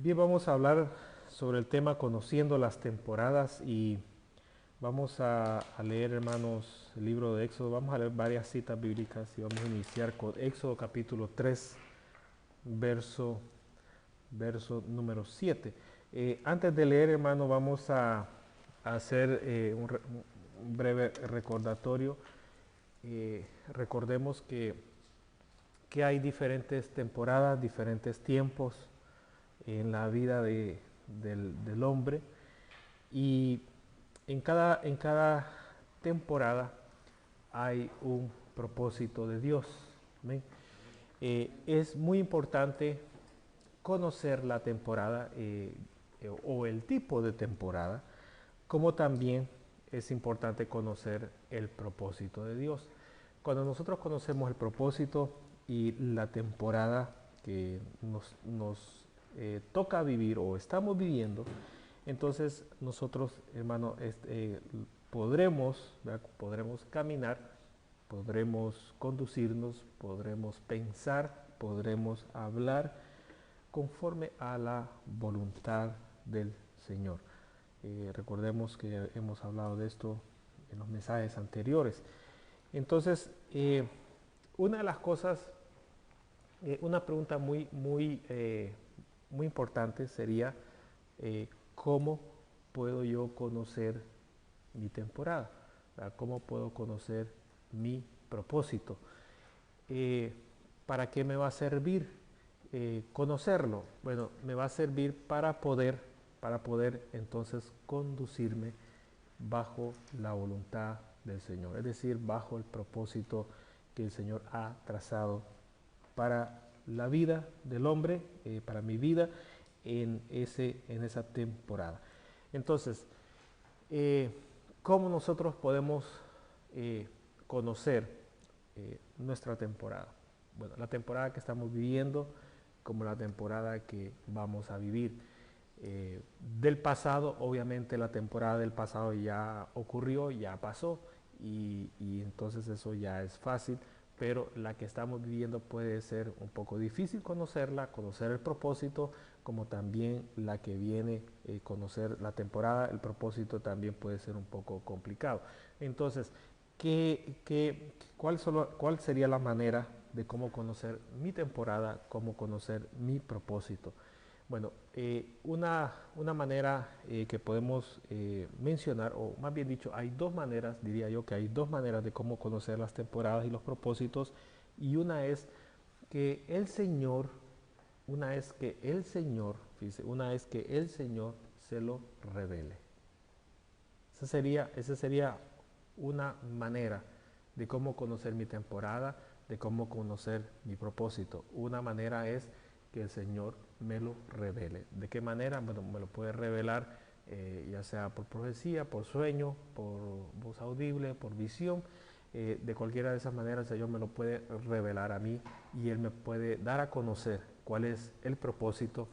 Bien, vamos a hablar sobre el tema conociendo las temporadas y vamos a leer, hermanos, el libro de Éxodo. Vamos a leer varias citas bíblicas y vamos a iniciar con Éxodo capítulo 3, verso, verso número 7. Antes de leer, hermano, vamos a hacer un breve recordatorio. Recordemos que hay diferentes temporadas, diferentes tiempos en la vida del hombre y en cada temporada hay un propósito de Dios. ¿Ven? Es muy importante conocer la temporada o el tipo de temporada, como también es importante conocer el propósito de Dios. Cuando nosotros conocemos el propósito y la temporada que nos toca vivir o estamos viviendo, entonces nosotros, hermano, podremos caminar, podremos conducirnos, podremos pensar, podremos hablar conforme a la voluntad del Señor. Recordemos que hemos hablado de esto en los mensajes anteriores. Entonces, una de las cosas, una pregunta muy importante sería, ¿cómo puedo yo conocer mi temporada? ¿Verdad? ¿Cómo puedo conocer mi propósito? ¿Para qué me va a servir conocerlo? Bueno, me va a servir para poder entonces conducirme bajo la voluntad del Señor, es decir, bajo el propósito que el Señor ha trazado para la vida del hombre, para mi vida en esa temporada. Entonces, eh, ¿cómo nosotros podemos conocer nuestra temporada? Bueno, la temporada que estamos viviendo como la temporada que vamos a vivir. Del pasado, obviamente la temporada del pasado ya ocurrió, ya pasó y entonces eso ya es fácil, pero la que estamos viviendo puede ser un poco difícil conocerla, conocer el propósito, como también la que viene, conocer la temporada, el propósito también puede ser un poco complicado. Entonces, ¿cuál sería la manera de cómo conocer mi temporada, cómo conocer mi propósito? Bueno, una manera que podemos mencionar, o más bien dicho, hay dos maneras, diría yo que hay dos maneras de cómo conocer las temporadas y los propósitos, y una es que el Señor, fíjese, una es que el Señor se lo revele. Esa sería una manera de cómo conocer mi temporada, de cómo conocer mi propósito. Una manera es que el Señor me lo revele. ¿De qué manera? Bueno, me lo puede revelar ya sea por profecía, por sueño, por voz audible, por visión. De cualquiera de esas maneras el Señor me lo puede revelar a mí y Él me puede dar a conocer cuál es el propósito,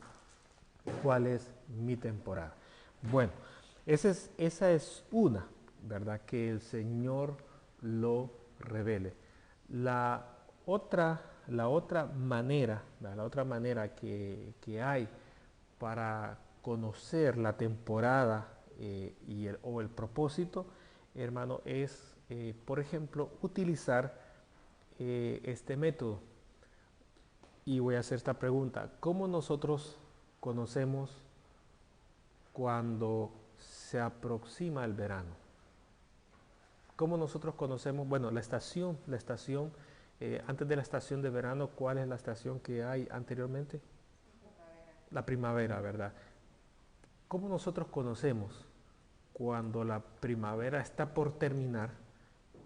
cuál es mi temporada. Bueno, esa es una, ¿verdad? Que el Señor lo revele. La la otra manera, ¿verdad? La otra manera que hay para conocer la temporada o el propósito, hermano, es, por ejemplo, utilizar este método. Y voy a hacer esta pregunta: ¿cómo nosotros conocemos cuando se aproxima el verano? ¿Cómo nosotros conocemos? Bueno, antes de la estación de verano, ¿cuál es la estación que hay anteriormente? La primavera, ¿verdad? ¿Cómo nosotros conocemos cuando la primavera está por terminar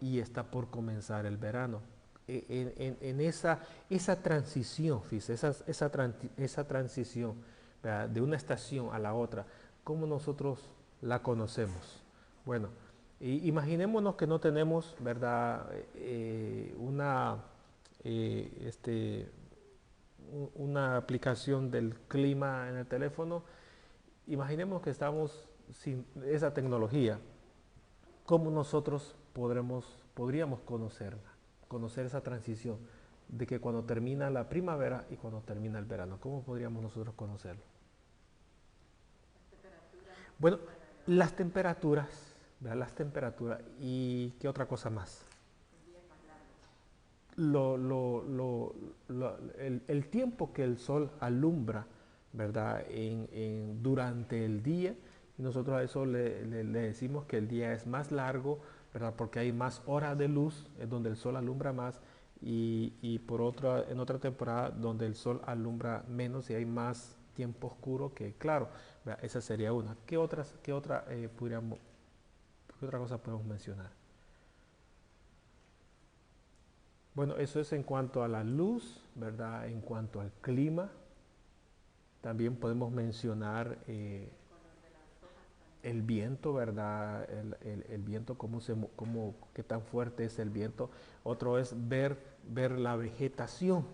y está por comenzar el verano? En esa transición, fíjese, esa transición, ¿verdad? De una estación a la otra, ¿cómo nosotros la conocemos? Bueno, imaginémonos que no tenemos, ¿verdad? Eh, este, una aplicación del clima en el teléfono. Imaginemos que estamos sin esa tecnología. ¿Cómo nosotros podríamos conocer esa transición de que cuando termina la primavera y cuando termina el verano? ¿Cómo podríamos nosotros conocerlo? Bueno, las temperaturas, ¿verdad? Las temperaturas y ¿qué otra cosa más? El tiempo que el sol alumbra, ¿verdad? Durante el día, y nosotros a eso le decimos que el día es más largo, ¿verdad? Porque hay más horas de luz, es donde el sol alumbra más, y por otra, en otra temporada donde el sol alumbra menos y hay más tiempo oscuro que claro, ¿verdad? Esa sería una. ¿Qué otra cosa podemos mencionar? Bueno, eso es en cuanto a la luz, ¿verdad? En cuanto al clima, también podemos mencionar el viento, ¿verdad? El viento, qué tan fuerte es el viento. Otro es ver la vegetación,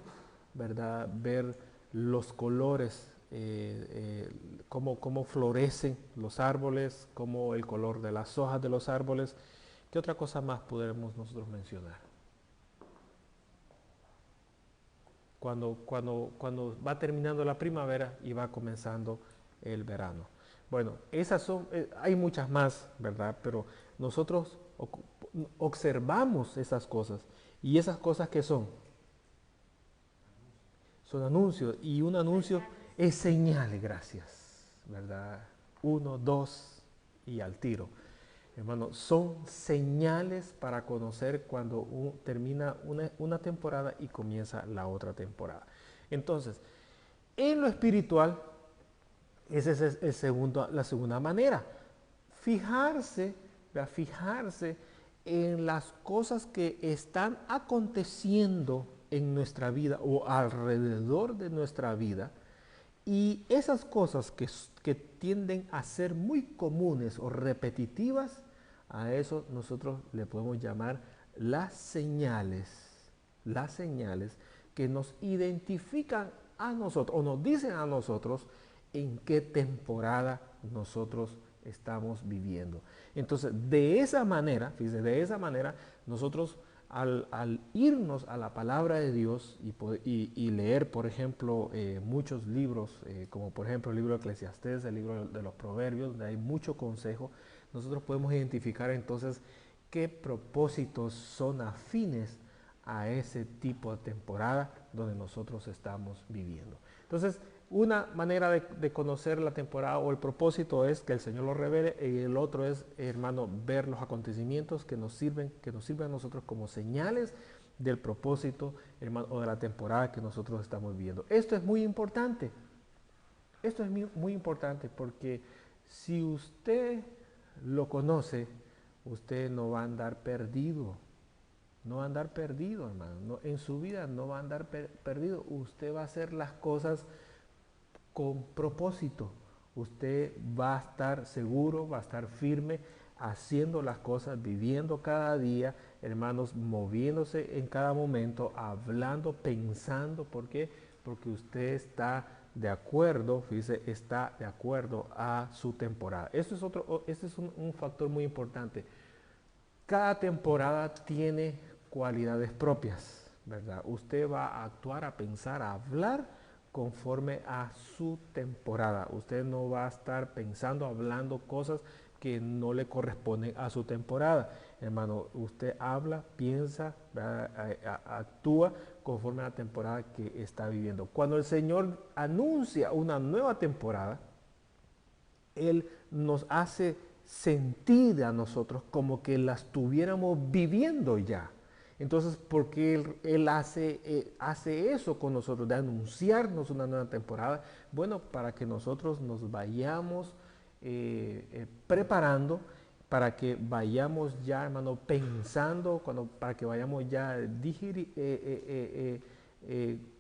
¿verdad? Ver los colores, cómo florecen los árboles, cómo el color de las hojas de los árboles. ¿Qué otra cosa más podremos nosotros mencionar? Cuando va terminando la primavera y va comenzando el verano. Bueno, hay muchas más, ¿verdad? Pero nosotros observamos esas cosas. ¿Y esas cosas qué son? Son anuncios. Y un anuncio es señales, gracias, ¿verdad? Uno, dos y al tiro. Hermano, son señales para conocer cuando termina una temporada y comienza la otra temporada. Entonces, en lo espiritual, esa es la segunda manera. Fijarse, fijarse en las cosas que están aconteciendo en nuestra vida o alrededor de nuestra vida, y esas cosas que tienden a ser muy comunes o repetitivas, a eso nosotros le podemos llamar las señales que nos identifican a nosotros o nos dicen a nosotros en qué temporada nosotros estamos viviendo. Entonces, de esa manera, fíjense, de esa manera nosotros al irnos a la palabra de Dios y leer, por ejemplo, muchos libros, como por ejemplo el libro de Eclesiastés, el libro de los Proverbios, donde hay mucho consejo, nosotros podemos identificar entonces qué propósitos son afines a ese tipo de temporada donde nosotros estamos viviendo. Entonces, una manera de conocer la temporada o el propósito es que el Señor lo revele, y el otro es, hermano, ver los acontecimientos que nos sirven a nosotros como señales del propósito, hermano, o de la temporada que nosotros estamos viviendo. Esto es muy importante. Esto es muy importante porque si usted lo conoce, usted no va a andar perdido. No va a andar perdido, hermano. No, en su vida no va a andar perdido. Usted va a hacer las cosas con propósito. Usted va a estar seguro, va a estar firme, haciendo las cosas, viviendo cada día, hermanos, moviéndose en cada momento, hablando, pensando. ¿Por qué? Porque usted está de acuerdo, fíjese, está de acuerdo a su temporada. Este es un factor muy importante. Cada temporada tiene cualidades propias, ¿verdad? Usted va a actuar, a pensar, a hablar conforme a su temporada. Usted no va a estar pensando, hablando cosas que no le corresponden a su temporada. Hermano, usted habla, piensa, actúa conforme a la temporada que está viviendo. Cuando el Señor anuncia una nueva temporada, Él nos hace sentir a nosotros como que la estuviéramos viviendo ya. Entonces, ¿por qué él hace eso con nosotros, de anunciarnos una nueva temporada? Bueno, para que nosotros nos vayamos preparando, para que vayamos ya, hermano, pensando, para que vayamos ya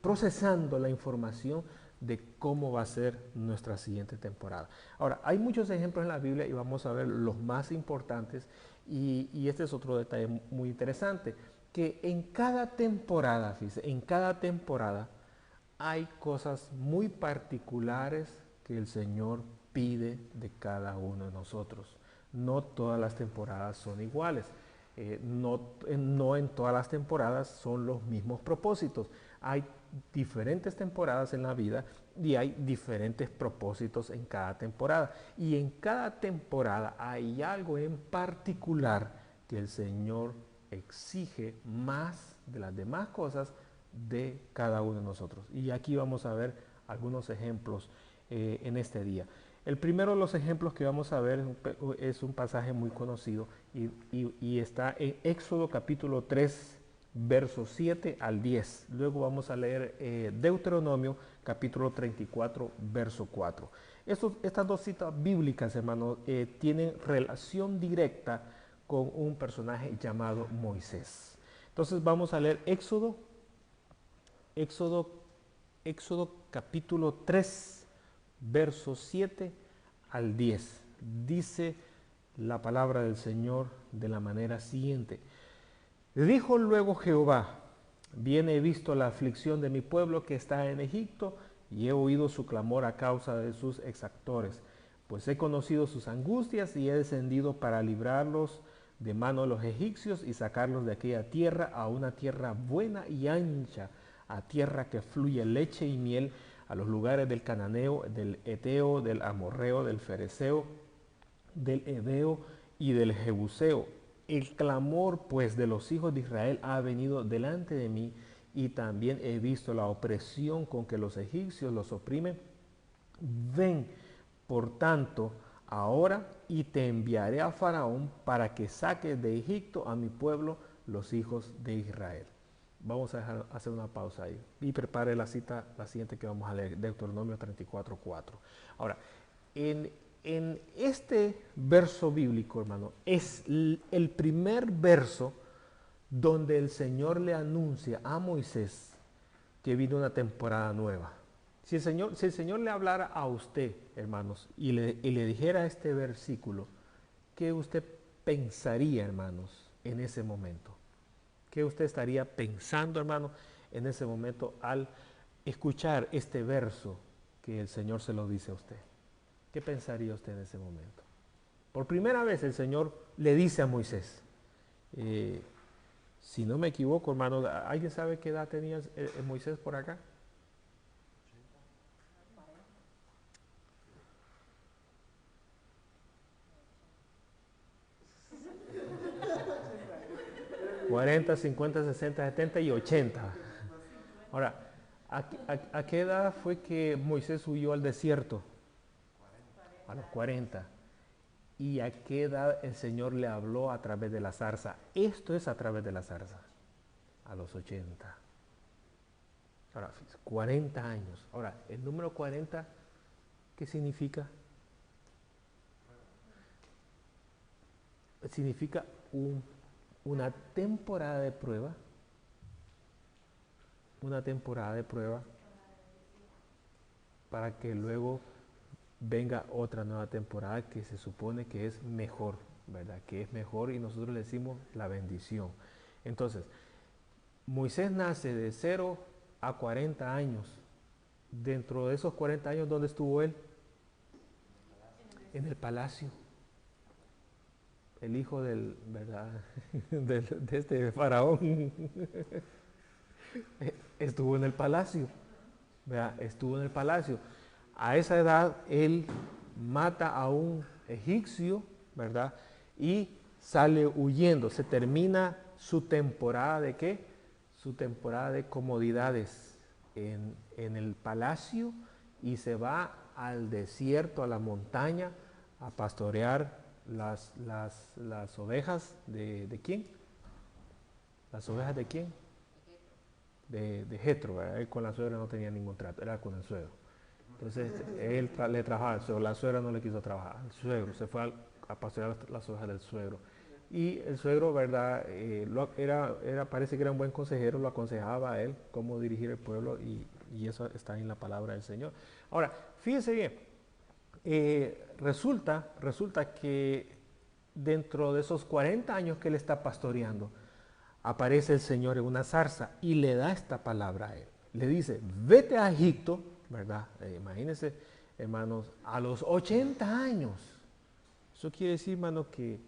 procesando la información de cómo va a ser nuestra siguiente temporada. Ahora, hay muchos ejemplos en la Biblia y vamos a ver los más importantes, y este es otro detalle muy interesante, que en cada temporada, fíjese, en cada temporada hay cosas muy particulares que el Señor pide de cada uno de nosotros. No todas las temporadas son iguales. No en todas las temporadas son los mismos propósitos. hay diferentes temporadas en la vida y hay diferentes propósitos en cada temporada. Y en cada temporada hay algo en particular que el Señor exige más de las demás cosas de cada uno de nosotros. Y aquí vamos a ver algunos ejemplos en este día. El primero de los ejemplos que vamos a ver es un pasaje muy conocido y está en Éxodo capítulo 3, versos 7 al 10. Luego vamos a leer Deuteronomio capítulo 34, verso 4. Estas dos citas bíblicas, hermanos, tienen relación directa con un personaje llamado Moisés. Entonces vamos a leer Éxodo capítulo 3, versos 7 al 10. Dice la palabra del Señor de la manera siguiente. Dijo luego Jehová, bien he visto la aflicción de mi pueblo que está en Egipto, y he oído su clamor a causa de sus exactores, pues he conocido sus angustias y he descendido para librarlos de mano de los egipcios y sacarlos de aquella tierra a una tierra buena y ancha, a tierra que fluye leche y miel, a los lugares del cananeo, del eteo, del amorreo, del fereceo, del heveo y del jebuseo. El clamor pues de los hijos de Israel ha venido delante de mí, y también he visto la opresión con que los egipcios los oprimen. Ven, por tanto, ahora y te enviaré a Faraón para que saques de Egipto a mi pueblo, los hijos de Israel. Vamos a hacer una pausa ahí y prepare la cita, la siguiente que vamos a leer, Deuteronomio 34, 4. Ahora, en este verso bíblico, hermano, es el primer verso donde el Señor le anuncia a Moisés que viene una temporada nueva. Si el Señor le hablara a usted, hermanos, y le dijera este versículo, ¿qué usted pensaría, hermanos, en ese momento? ¿Qué usted estaría pensando, hermano, en ese momento al escuchar este verso que el Señor se lo dice a usted? ¿Qué pensaría usted en ese momento? Por primera vez el Señor le dice a Moisés, si no me equivoco, hermano, ¿alguien sabe qué edad tenía Moisés por acá? 40, 50, 60, 70 y 80. Ahora, ¿a qué edad fue que Moisés huyó al desierto? A los 40. ¿Y a qué edad el Señor le habló a través de la zarza? Esto es a través de la zarza. A los 80. Ahora, 40 años. Ahora, el número 40, ¿qué significa? Significa una temporada de prueba. Una temporada de prueba para que luego venga otra nueva temporada que se supone que es mejor, ¿verdad? Que es mejor, y nosotros le decimos la bendición. Entonces, Moisés nace de 0 a 40 años. Dentro de esos 40 años, ¿dónde estuvo él? En el palacio. El hijo del, ¿verdad? de este faraón estuvo en el palacio, ¿verdad? Estuvo en el palacio. A esa edad él mata a un egipcio, ¿verdad? Y sale huyendo. Se termina su temporada de ¿qué? Su temporada de comodidades en el palacio, y se va al desierto, a la montaña, a pastorear las ovejas de ¿quién? ¿Las ovejas de quién? De Jetro, ¿verdad? Él con la suegra no tenía ningún trato, era con el suegro. Entonces él le trabajaba al suegro, la suegra no le quiso trabajar, el suegro se fue a pastorear las ovejas del suegro. Y el suegro, ¿verdad? Parece que era un buen consejero, lo aconsejaba a él cómo dirigir el pueblo, y eso está en la palabra del Señor. Ahora, fíjense bien, resulta que dentro de esos 40 años que él está pastoreando, aparece el Señor en una zarza y le da esta palabra a él. Le dice, vete a Egipto, ¿verdad? Imagínense, hermanos, a los 80 años. Eso quiere decir, hermano, que,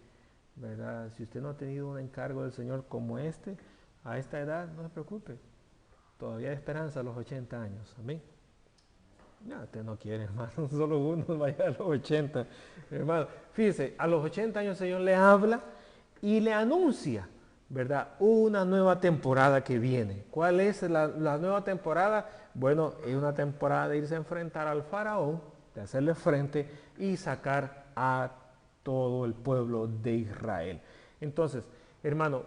¿verdad? Si usted no ha tenido un encargo del Señor como este, a esta edad, no se preocupe. todavía hay esperanza a los 80 años. Amén. No, usted no quiere, hermano, solo uno vaya a los 80. Hermano, fíjese, a los 80 años el Señor le habla y le anuncia, ¿verdad? Una nueva temporada que viene. ¿Cuál es la nueva temporada? Bueno, es una temporada de irse a enfrentar al faraón, de hacerle frente y sacar a todo el pueblo de Israel. Entonces, hermano,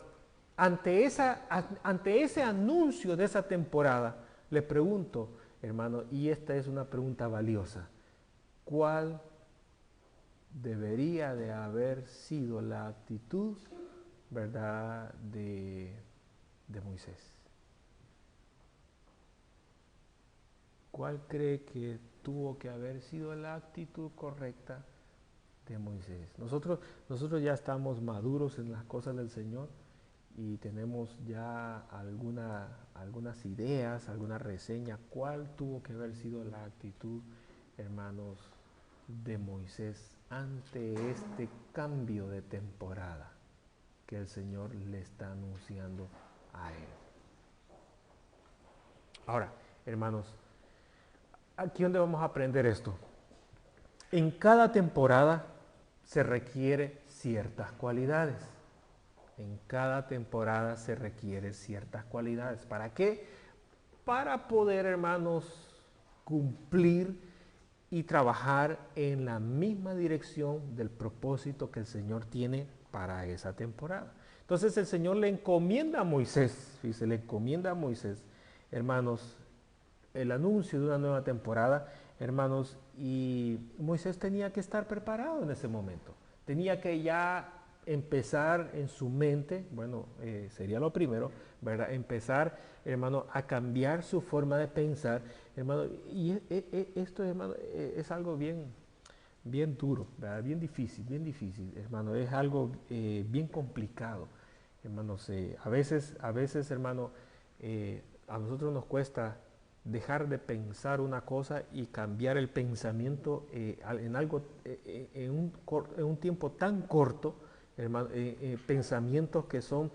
ante ese anuncio de esa temporada, le pregunto, hermano, y esta es una pregunta valiosa, ¿cuál debería de haber sido la actitud, verdad, de Moisés? ¿Cuál cree que tuvo que haber sido la actitud correcta de Moisés? Nosotros ya estamos maduros en las cosas del Señor y tenemos ya algunas ideas, alguna reseña. ¿Cuál tuvo que haber sido la actitud, hermanos, de Moisés ante este cambio de temporada que el Señor le está anunciando a él? Ahora, hermanos, aquí donde vamos a aprender esto. En cada temporada se requiere ciertas cualidades. En cada temporada se requiere ciertas cualidades. ¿Para qué? Para poder, hermanos, cumplir y trabajar en la misma dirección del propósito que el Señor tiene para esa temporada. Entonces el Señor le encomienda a Moisés, fíjese, le encomienda a Moisés, hermanos, el anuncio de una nueva temporada, hermanos, y Moisés tenía que estar preparado en ese momento. Tenía que ya empezar en su mente, bueno, sería lo primero, ¿verdad? Empezar, hermano, a cambiar su forma de pensar, hermano, y esto, hermano, es algo bien duro, ¿verdad? Bien difícil, hermano, es algo bien complicado, hermanos. A veces, hermano, a nosotros nos cuesta dejar de pensar una cosa y cambiar el pensamiento en algo, en un tiempo tan corto, hermano, pensamientos que son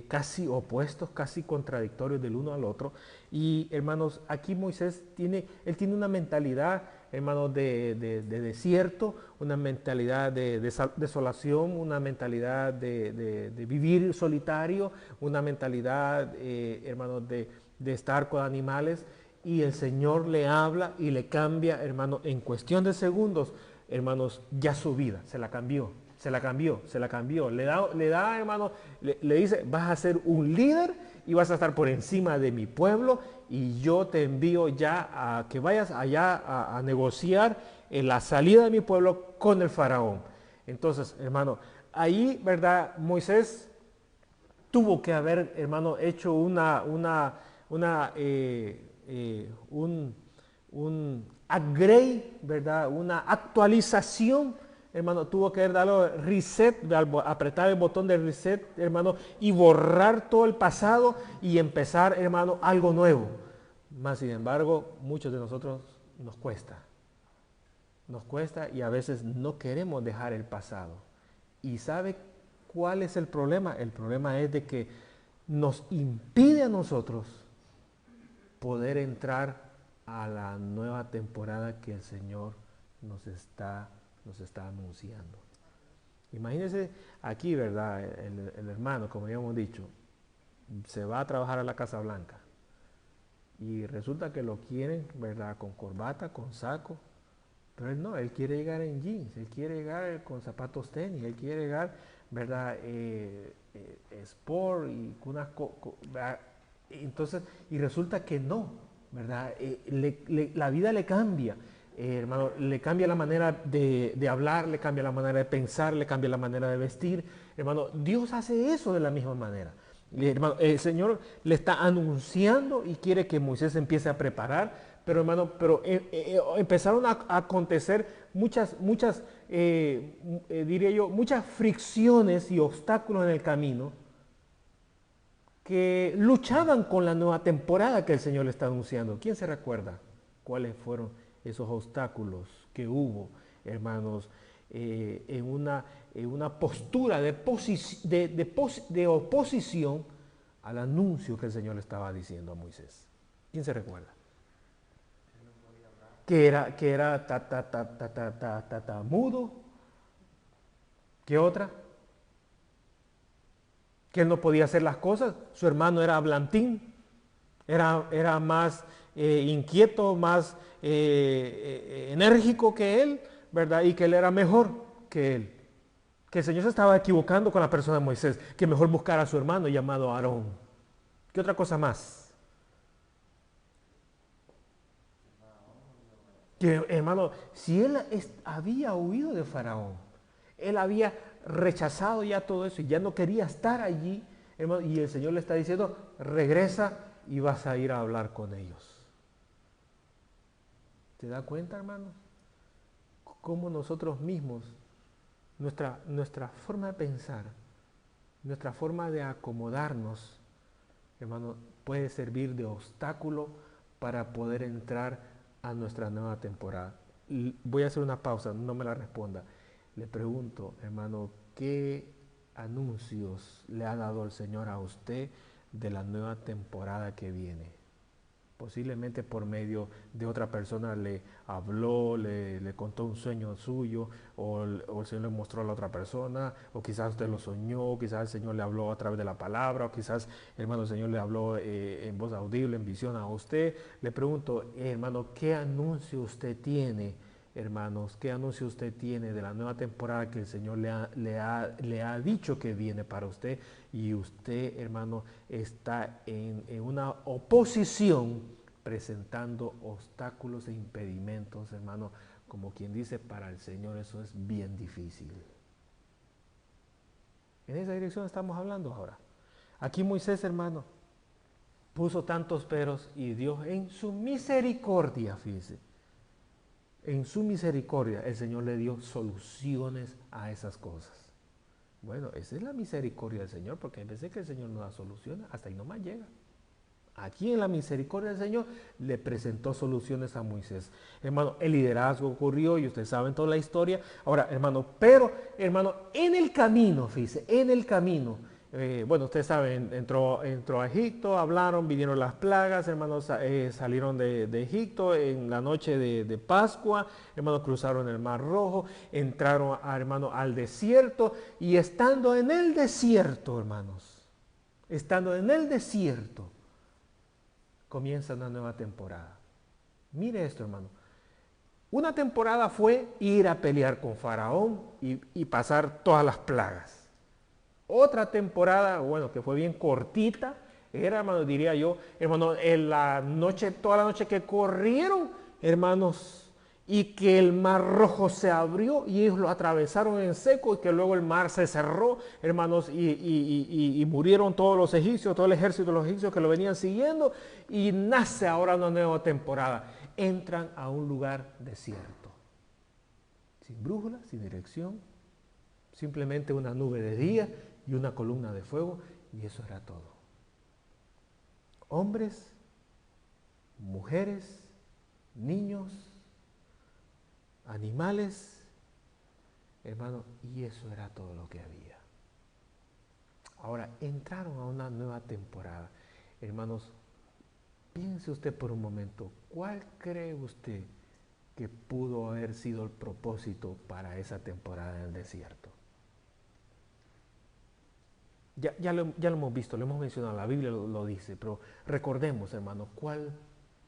casi opuestos, casi contradictorios del uno al otro. Y hermanos, aquí Moisés tiene una mentalidad, hermanos, de desierto, una mentalidad de desolación, una mentalidad de vivir solitario, una mentalidad, hermanos, de estar con animales, y el Señor le habla y le cambia, hermano, en cuestión de segundos, hermanos, ya su vida, se la cambió, le da, hermano, le dice, vas a ser un líder y vas a estar por encima de mi pueblo, y yo te envío ya a que vayas allá a negociar la salida de mi pueblo con el faraón. Entonces, hermano, ahí, verdad, Moisés tuvo que haber, hermano, hecho un upgrade, ¿verdad? Una actualización, hermano. Tuvo que haber dado reset, apretar el botón de reset, hermano, y borrar todo el pasado y empezar, hermano, algo nuevo. Más sin embargo, muchos de nosotros nos cuesta y a veces no queremos dejar el pasado. ¿Y sabe cuál es el problema? El problema es de que nos impide a nosotros poder entrar a la nueva temporada que el Señor nos está anunciando. Imagínense aquí, ¿verdad? El hermano, como habíamos dicho, se va a trabajar a la Casa Blanca y resulta que lo quieren, ¿verdad? Con corbata, con saco, pero él no, él quiere llegar en jeans, él quiere llegar con zapatos tenis, él quiere llegar, ¿verdad? Sport y unas entonces, y resulta que no, ¿verdad? La vida le cambia, hermano, le cambia la manera de hablar, le cambia la manera de pensar, le cambia la manera de vestir, hermano. Dios hace eso de la misma manera. Hermano, el Señor le está anunciando y quiere que Moisés empiece a preparar, pero hermano, empezaron a acontecer muchas, diría yo, muchas fricciones y obstáculos en el camino que luchaban con la nueva temporada que el Señor le está anunciando. ¿Quién se recuerda cuáles fueron esos obstáculos que hubo, hermanos, en una postura de oposición al anuncio que el Señor le estaba diciendo a Moisés? ¿Quién se recuerda? Que era mudo. ¿Qué otra? Que él no podía hacer las cosas. Su hermano era hablantín, era más inquieto, más enérgico que él, ¿verdad? Y que él era mejor que él. Que el Señor se estaba equivocando con la persona de Moisés, que mejor buscara a su hermano llamado Aarón. ¿Qué otra cosa más? Que, hermano, si él había huido de Faraón, él había rechazado ya todo eso y ya no quería estar allí, hermano, y el Señor le está diciendo, regresa y vas a ir a hablar con ellos. ¿Te das cuenta, hermano? Cómo nosotros mismos, nuestra forma de pensar, nuestra forma de acomodarnos, hermano, puede servir de obstáculo para poder entrar a nuestra nueva temporada. Voy a hacer una pausa, no me la responda. Le pregunto, hermano, ¿qué anuncios le ha dado el Señor a usted de la nueva temporada que viene? Posiblemente por medio de otra persona le habló, le contó un sueño suyo, o el Señor le mostró a la otra persona, o quizás usted lo soñó, quizás el Señor le habló a través de la palabra, o quizás, hermano, el Señor le habló en voz audible, en visión a usted. Le pregunto, hermano, ¿qué anuncio usted tiene, hermanos? ¿Qué anuncio usted tiene de la nueva temporada que el Señor le ha dicho que viene para usted? Y usted, hermano, está en una oposición presentando obstáculos e impedimentos, hermano, como quien dice, para el Señor eso es bien difícil. En esa dirección estamos hablando ahora. Aquí Moisés, hermano, puso tantos peros y Dios en su misericordia, fíjese, en su misericordia el Señor le dio soluciones a esas cosas. Bueno, esa es la misericordia del Señor, porque hay veces que el Señor no da soluciones, hasta ahí nomás llega. Aquí en la misericordia del Señor le presentó soluciones a Moisés. Hermano, el liderazgo ocurrió y ustedes saben toda la historia. Ahora, hermano, pero, hermano, en el camino, fíjese, en el camino, bueno, ustedes saben, entró a Egipto, hablaron, vinieron las plagas, hermanos, salieron de Egipto en la noche de Pascua, hermanos, cruzaron el Mar Rojo, entraron, hermano, al desierto, y estando en el desierto, hermanos, estando en el desierto, comienza una nueva temporada. Mire esto, hermano. Una temporada fue ir a pelear con Faraón y pasar todas las plagas. Otra temporada, bueno, que fue bien cortita, era, hermano, diría yo, hermano, en la noche, toda la noche que corrieron, hermanos, y que el Mar Rojo se abrió y ellos lo atravesaron en seco y que luego el mar se cerró, hermanos, y murieron todos los egipcios, todo el ejército de los egipcios que lo venían siguiendo, y nace ahora una nueva temporada. Entran a un lugar desierto, sin brújula, sin dirección, simplemente una nube de día y una columna de fuego, y eso era todo. Hombres, mujeres, niños, animales, hermano, y eso era todo lo que había. Ahora, entraron a una nueva temporada. Hermanos, piense usted por un momento, ¿cuál cree usted que pudo haber sido el propósito para esa temporada en el desierto? Ya lo hemos visto, lo hemos mencionado, la Biblia lo dice, pero recordemos, hermano, ¿cuál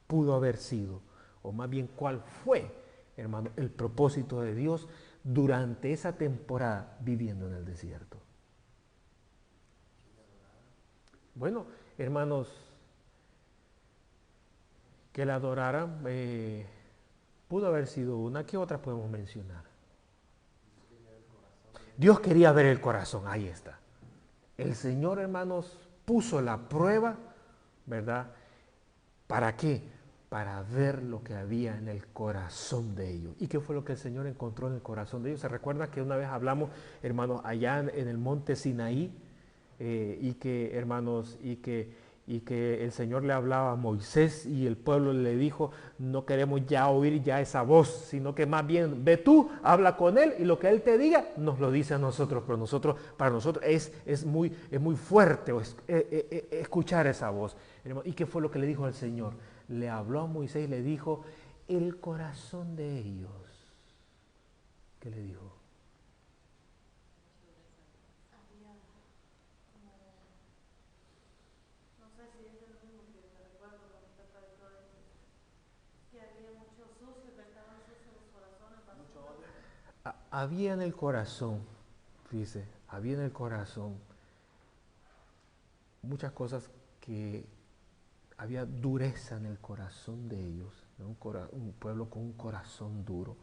pudo haber sido, o más bien cuál fue, hermano, el propósito de Dios durante esa temporada viviendo en el desierto? Bueno, hermanos, que la adoraran, pudo haber sido una. ¿Qué otras podemos mencionar? Dios quería ver el corazón, ahí está. El Señor, hermanos, puso la prueba, ¿verdad? ¿Para qué? Para ver lo que había en el corazón de ellos. ¿Y qué fue lo que el Señor encontró en el corazón de ellos? ¿Se recuerda que una vez hablamos, hermanos, allá en el monte Sinaí, y que, hermanos, y que el Señor le hablaba a Moisés y el pueblo le dijo, no queremos ya oír ya esa voz, sino que más bien ve tú, habla con él y lo que él te diga nos lo dice a nosotros, pero para nosotros es muy fuerte escuchar esa voz. ¿Y qué fue lo que le dijo el Señor? le habló a Moisés y le dijo, el corazón de ellos. ¿Qué le dijo? Había en el corazón, dice, había en el corazón muchas cosas que había dureza en el corazón de ellos, un pueblo con un corazón duro.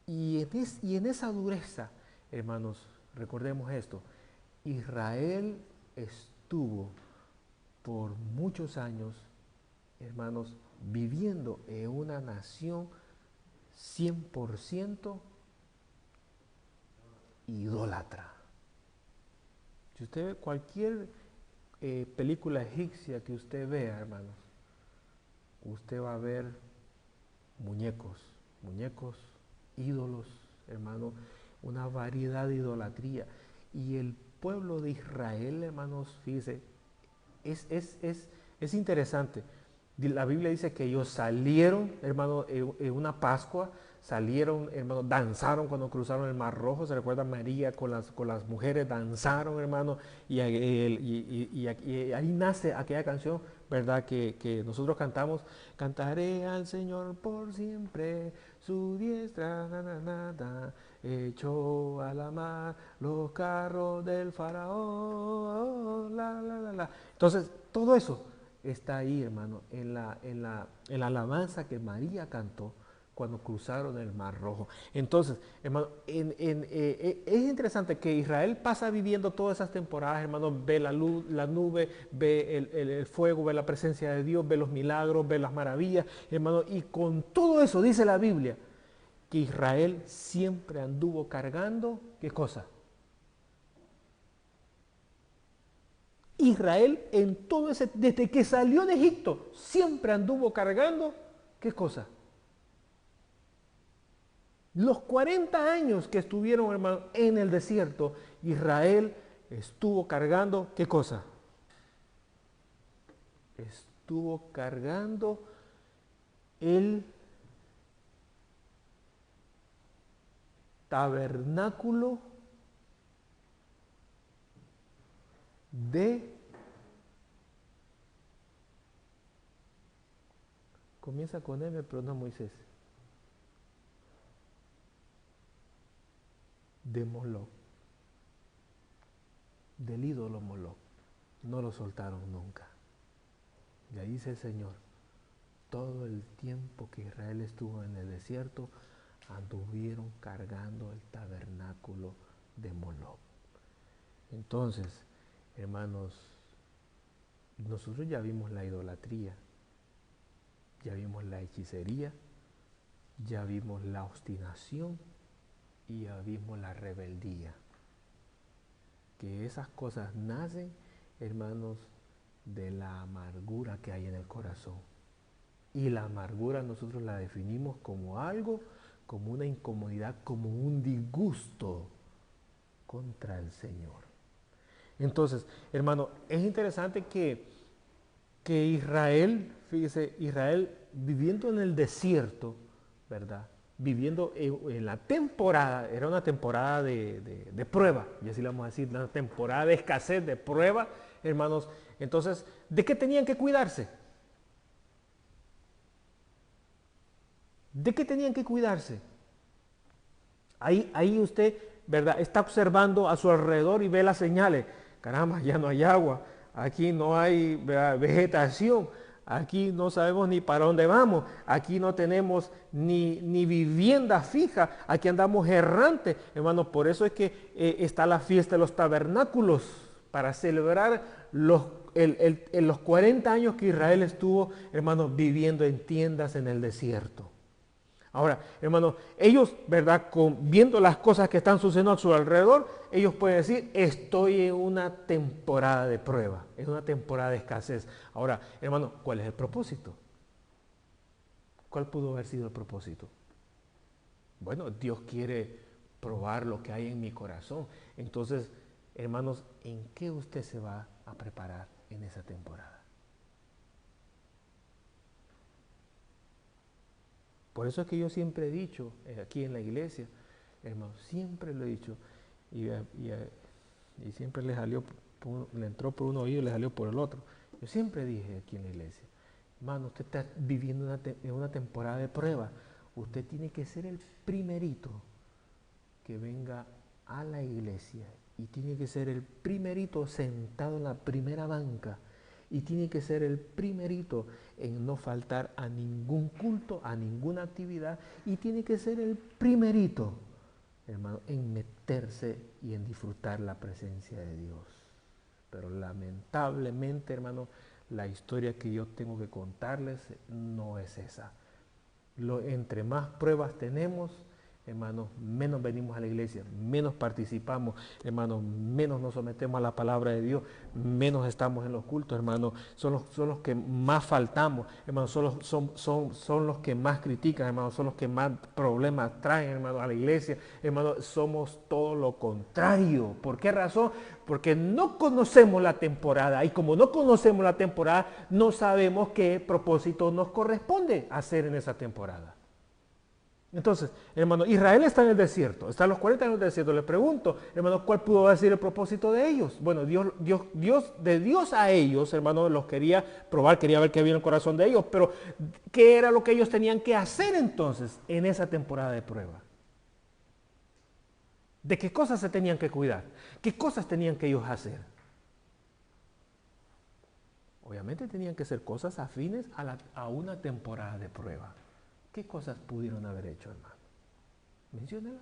Y en esa dureza, hermanos, recordemos esto, Israel estuvo por muchos años, hermanos, viviendo en una nación 100% idólatra. Si usted ve cualquier película egipcia que usted vea, hermanos, usted va a ver muñecos, ídolos, hermanos, una variedad de idolatría. Y el pueblo de Israel, hermanos, fíjese, es interesante. La Biblia dice que ellos salieron, hermano, en una Pascua, salieron, hermano, danzaron cuando cruzaron el Mar Rojo. Se recuerda María con las mujeres, danzaron, hermano, y ahí nace aquella canción, ¿verdad? Que nosotros cantamos, cantaré al Señor por siempre, su diestra, echó a la mar los carros del faraón, la, la, la, la. Entonces, todo eso está ahí, hermano, en la alabanza que María cantó cuando cruzaron el Mar Rojo. Entonces, hermano, es interesante que Israel pasa viviendo todas esas temporadas, hermano, ve la luz, la nube, ve el fuego, ve la presencia de Dios, ve los milagros, ve las maravillas, hermano, y con todo eso dice la Biblia que Israel siempre anduvo cargando, ¿qué cosa? Israel en todo ese, desde que salió de Egipto, siempre anduvo cargando, ¿qué cosa? Los 40 años que estuvieron, hermano, en el desierto, Israel estuvo cargando, ¿qué cosa? Estuvo cargando el tabernáculo comienza con M, pero no Moisés, de Moloc, del ídolo Moloc. No lo soltaron nunca. Y ahí dice el Señor, todo el tiempo que Israel estuvo en el desierto, anduvieron cargando el tabernáculo de Moloc. Entonces, hermanos, nosotros ya vimos la idolatría, ya vimos la hechicería, ya vimos la obstinación y ya vimos la rebeldía. Que esas cosas nacen, hermanos, de la amargura que hay en el corazón. Y la amargura nosotros la definimos como algo, como una incomodidad, como un disgusto contra el Señor. Entonces, hermano, es interesante que Israel, fíjese, Israel viviendo en el desierto, ¿verdad? Viviendo en la temporada, era una temporada de prueba, y así le vamos a decir, una temporada de escasez, de prueba, hermanos. Entonces, ¿de qué tenían que cuidarse? ¿De qué tenían que cuidarse? Ahí usted, ¿verdad? Está observando a su alrededor y ve las señales. Caramba, ya no hay agua, aquí no hay, ¿verdad?, vegetación, aquí no sabemos ni para dónde vamos, aquí no tenemos ni vivienda fija, aquí andamos errantes, hermanos. Por eso es que está la fiesta de los tabernáculos, para celebrar los 40 años que Israel estuvo, hermanos, viviendo en tiendas en el desierto. Ahora, hermanos, ellos, ¿verdad?, viendo las cosas que están sucediendo a su alrededor, ellos pueden decir, estoy en una temporada de prueba, es una temporada de escasez. Ahora, hermanos, ¿cuál es el propósito? ¿Cuál pudo haber sido el propósito? Bueno, Dios quiere probar lo que hay en mi corazón. Entonces, hermanos, ¿en qué usted se va a preparar en esa temporada? Por eso es que yo siempre he dicho, aquí en la iglesia, hermano, siempre lo he dicho, y siempre le entró por un oído y le salió por el otro. Yo siempre dije aquí en la iglesia, hermano, usted está viviendo en una temporada de prueba. Usted tiene que ser el primerito que venga a la iglesia y tiene que ser el primerito sentado en la primera banca y tiene que ser el primerito en no faltar a ningún culto, a ninguna actividad, y tiene que ser el primerito, hermano, en meterse y en disfrutar la presencia de Dios. Pero lamentablemente, hermano, la historia que yo tengo que contarles no es esa. Entre más pruebas tenemos, hermanos, menos venimos a la iglesia, menos participamos, hermanos, menos nos sometemos a la palabra de Dios, menos estamos en los cultos, hermanos, son los que más faltamos, hermanos, son los que más critican, hermanos, son los que más problemas traen, hermanos, a la iglesia, hermanos, somos todo lo contrario. ¿Por qué razón? Porque no conocemos la temporada, y como no conocemos la temporada, no sabemos qué propósito nos corresponde hacer en esa temporada. Entonces, hermano, Israel está en el desierto, está a los 40 años en el desierto. Le pregunto, hermano, ¿cuál pudo haber sido el propósito de ellos? Bueno, de Dios a ellos, hermano, los quería probar, quería ver qué había en el corazón de ellos, pero ¿qué era lo que ellos tenían que hacer entonces en esa temporada de prueba? ¿De qué cosas se tenían que cuidar? ¿Qué cosas tenían que ellos hacer? Obviamente tenían que ser cosas afines a una temporada de prueba. ¿Qué cosas pudieron haber hecho, hermano? Menciónelas.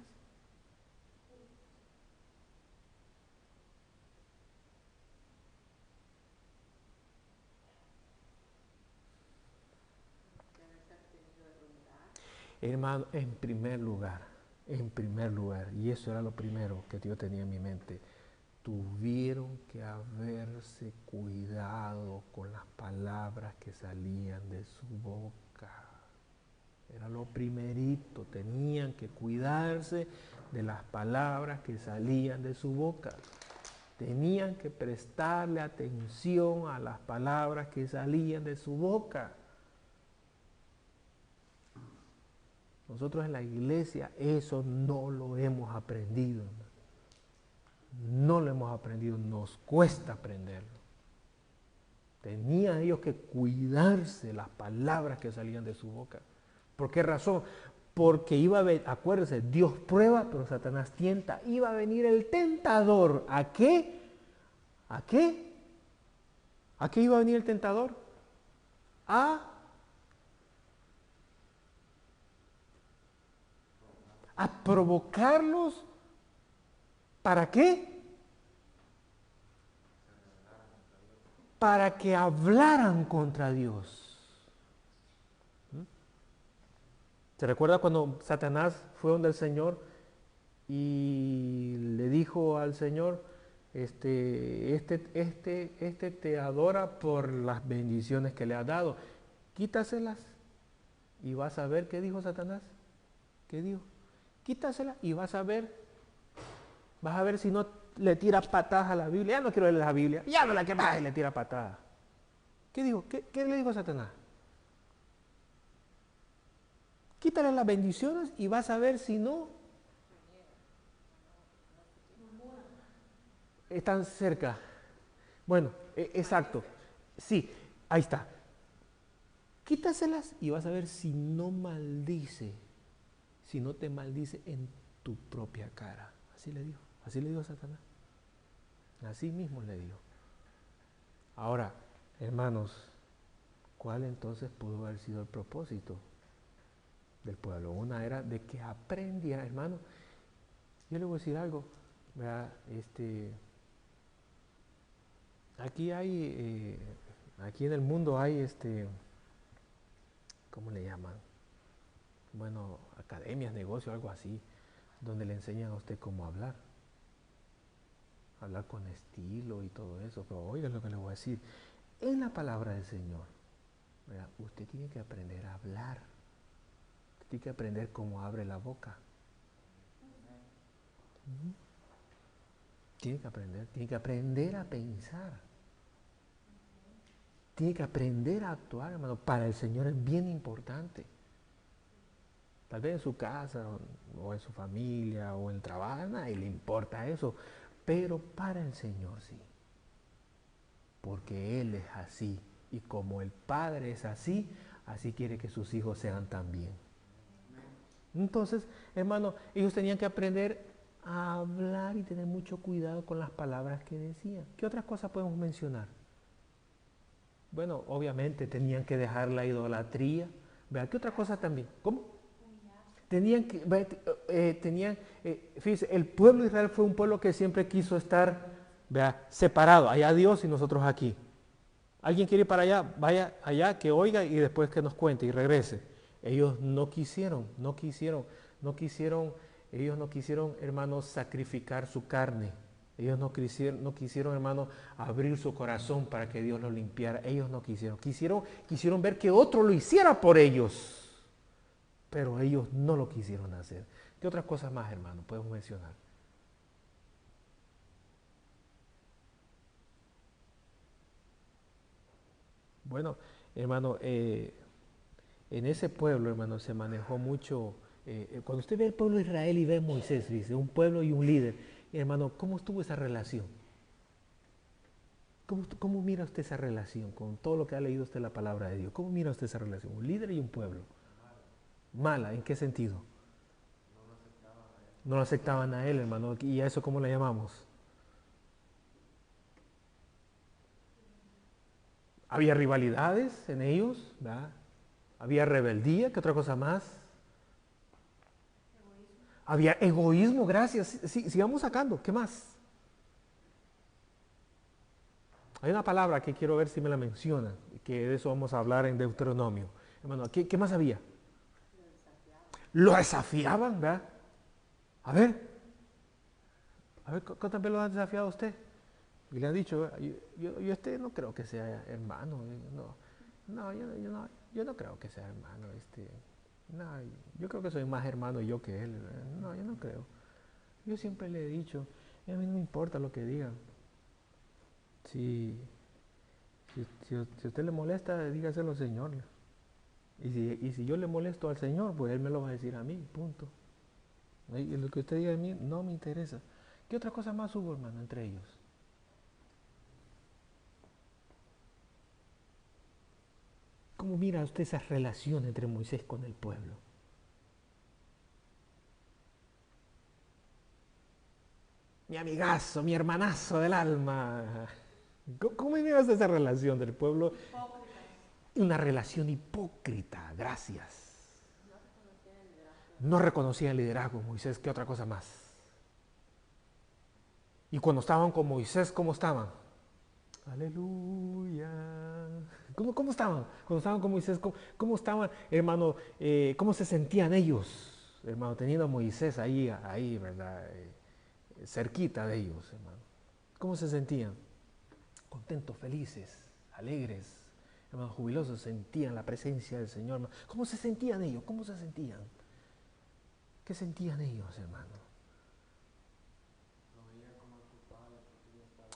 Hermano, en primer lugar, y eso era lo primero que yo tenía en mi mente, tuvieron que haberse cuidado con las palabras que salían de su boca. Era lo primerito, tenían que cuidarse de las palabras que salían de su boca. Tenían que prestarle atención a las palabras que salían de su boca. Nosotros en la iglesia eso no lo hemos aprendido. No lo hemos aprendido, nos cuesta aprenderlo. Tenían ellos que cuidarse las palabras que salían de su boca. ¿Por qué razón? Porque iba a venir, acuérdense, Dios prueba, pero Satanás tienta. Iba a venir el tentador. ¿A qué? ¿A qué? ¿A qué iba a venir el tentador? A provocarlos. ¿Para qué? Para que hablaran contra Dios. ¿Se recuerda cuando Satanás fue donde el Señor y le dijo al Señor, este te adora por las bendiciones que le ha dado, quítaselas y vas a ver? ¿Qué dijo Satanás? ¿Qué dijo? Quítaselas y vas a ver si no le tira patadas a la Biblia. Ya no quiero leer la Biblia, ya no la que más le tira patadas. ¿Qué dijo? ¿Qué le dijo Satanás? Quítale las bendiciones y vas a ver si no están cerca. Bueno, exacto. Sí, ahí está. Quítaselas y vas a ver si no maldice, si no te maldice en tu propia cara. Así le dijo Satanás. Así mismo le dijo. Ahora, hermanos, ¿cuál entonces pudo haber sido el propósito del pueblo? Una era de que aprendiera, hermano. Yo le voy a decir algo, ¿verdad? Aquí hay, aquí en el mundo hay, ¿cómo le llaman? Bueno, academias, negocios, algo así, donde le enseñan a usted cómo hablar con estilo y todo eso. Pero oiga lo que le voy a decir, en la palabra del Señor, ¿verdad? Usted tiene que aprender a hablar. Tiene que aprender cómo abre la boca. Tiene que aprender a pensar. Tiene que aprender a actuar, hermano. Para el Señor es bien importante. Tal vez en su casa o en su familia o en el trabajo, a nadie le importa eso. Pero para el Señor sí. Porque Él es así. Y como el Padre es así, así quiere que sus hijos sean también. Entonces, hermano, ellos tenían que aprender a hablar y tener mucho cuidado con las palabras que decían. ¿Qué otras cosas podemos mencionar? Bueno, obviamente tenían que dejar la idolatría. ¿Verdad? ¿Qué otra cosa también? ¿Cómo? Fíjense, el pueblo de Israel fue un pueblo que siempre quiso estar, ¿verdad?, separado, allá Dios y nosotros aquí. ¿Alguien quiere ir para allá? Vaya allá, que oiga y después que nos cuente y regrese. Ellos no quisieron, ellos no quisieron, hermanos, sacrificar su carne. Ellos no quisieron, hermano, abrir su corazón para que Dios lo limpiara. Ellos no quisieron. Quisieron ver que otro lo hiciera por ellos. Pero ellos no lo quisieron hacer. ¿Qué otras cosas más, hermano, podemos mencionar? Bueno, hermano, en ese pueblo, hermano, se manejó mucho. Cuando usted ve el pueblo de Israel y ve a Moisés, dice, un pueblo y un líder, hermano, ¿cómo estuvo esa relación? ¿Cómo mira usted esa relación con todo lo que ha leído usted la palabra de Dios? ¿Cómo mira usted esa relación? Un líder y un pueblo. Mala, ¿en qué sentido? No lo aceptaban a él, hermano. ¿Y a eso cómo le llamamos? Había rivalidades en ellos, ¿verdad? Había rebeldía, ¿qué otra cosa más? Había egoísmo, gracias. Sí, sigamos sacando, ¿qué más? Hay una palabra que quiero ver si me la menciona, que de eso vamos a hablar en Deuteronomio. Hermano, ¿qué más había? Lo desafiaban, ¿verdad? A ver, ¿cuántas veces lo han desafiado a usted? Y le han dicho, yo este no creo que sea hermano, yo no creo que sea hermano, no, yo creo que soy más hermano yo que él, no, yo no creo. Yo siempre le he dicho, a mí no me importa lo que digan. Si, si a usted le molesta, dígaselo al Señor. Y si yo le molesto al Señor, pues Él me lo va a decir a mí, punto. Y lo que usted diga de mí no me interesa. ¿Qué otra cosa más hubo, hermano, entre ellos? ¿Cómo mira usted esa relación entre Moisés con el pueblo? Mi amigazo, mi hermanazo del alma. ¿Cómo mira usted esa relación del pueblo? Una relación hipócrita, gracias. No reconocía el liderazgo de Moisés, ¿qué otra cosa más? Y cuando estaban con Moisés, ¿cómo estaban? Aleluya. ¿Cómo estaban? Cuando estaban con Moisés, ¿cómo estaban, hermano? ¿Cómo se sentían ellos, hermano, teniendo a Moisés ahí, ¿verdad? Cerquita de ellos, hermano. ¿Cómo se sentían? Contentos, felices, alegres, hermano, jubilosos, sentían la presencia del Señor. Hermano. ¿Cómo se sentían ellos? ¿Cómo se sentían? ¿Qué sentían ellos, hermano?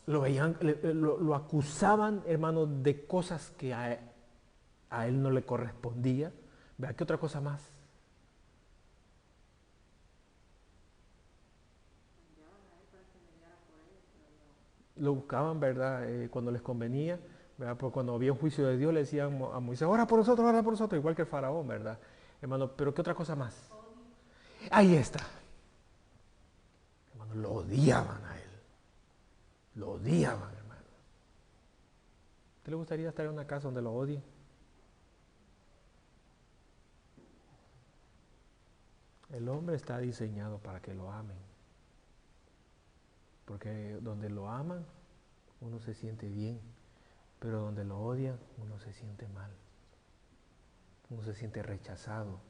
Lo acusaban, hermano, de cosas que a él no le correspondía. ¿Vea? ¿Qué otra cosa más? Lo buscaban, ¿verdad? Cuando les convenía, ¿verdad? Porque cuando había un juicio de Dios le decían a Moisés, ora por nosotros, igual que el faraón, ¿verdad? Hermano, pero ¿qué otra cosa más? Ahí está. Hermano, lo odiaban a él. Lo odiaban, hermano. ¿Te le gustaría estar en una casa donde lo odien? El hombre está diseñado para que lo amen. Porque donde lo aman, uno se siente bien. Pero donde lo odian, uno se siente mal. Uno se siente rechazado.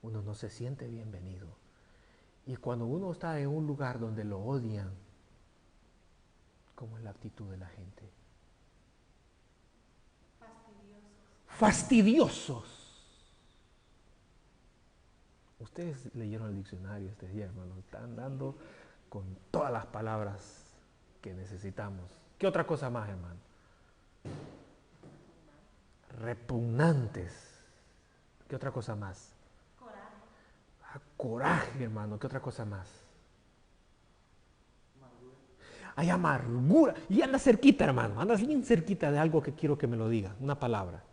Uno no se siente bienvenido. Y cuando uno está en un lugar donde lo odian, ¿cómo es la actitud de la gente? Fastidiosos. Ustedes leyeron el diccionario este día, hermano. Están dando con todas las palabras que necesitamos. ¿Qué otra cosa más, hermano? Repugnantes. ¿Qué otra cosa más? Coraje, hermano. ¿Qué otra cosa más? Hay amargura. Y anda cerquita, hermano. Andas bien cerquita de algo que quiero que me lo diga. Una palabra.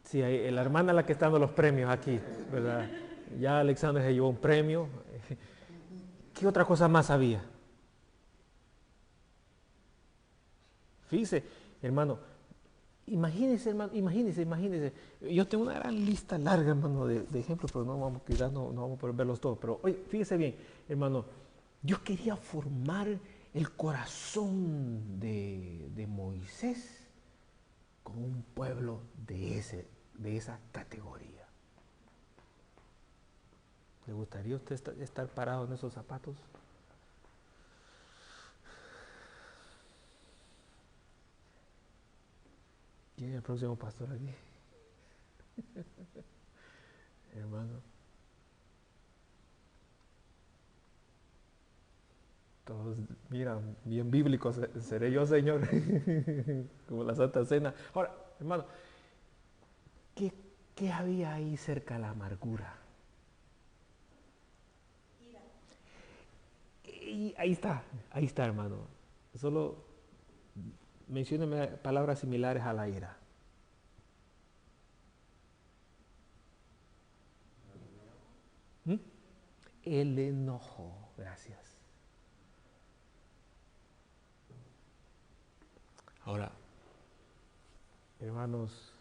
Sí, la hermana la que está dando los premios aquí, ¿verdad? Ya Alexander se llevó un premio. ¿Qué otra cosa más había? Fíjese, hermano, imagínese, hermano, imagínese. Yo tengo una gran lista larga, hermano, de ejemplos, pero no vamos, quizás no vamos a poder verlos todos. Pero oye, fíjese bien, hermano, Dios quería formar el corazón de Moisés con un pueblo de esa categoría. ¿Le gustaría a usted estar parado en esos zapatos? ¿Quién es el próximo pastor aquí? Hermano, todos miran bien bíblicos, seré yo, Señor, como la Santa Cena. Ahora, hermano, ¿qué, qué había ahí cerca de la amargura? Y ahí está, hermano. Solo mencióneme palabras similares a la ira. ¿Mm? El enojo, gracias. Ahora, hermanos,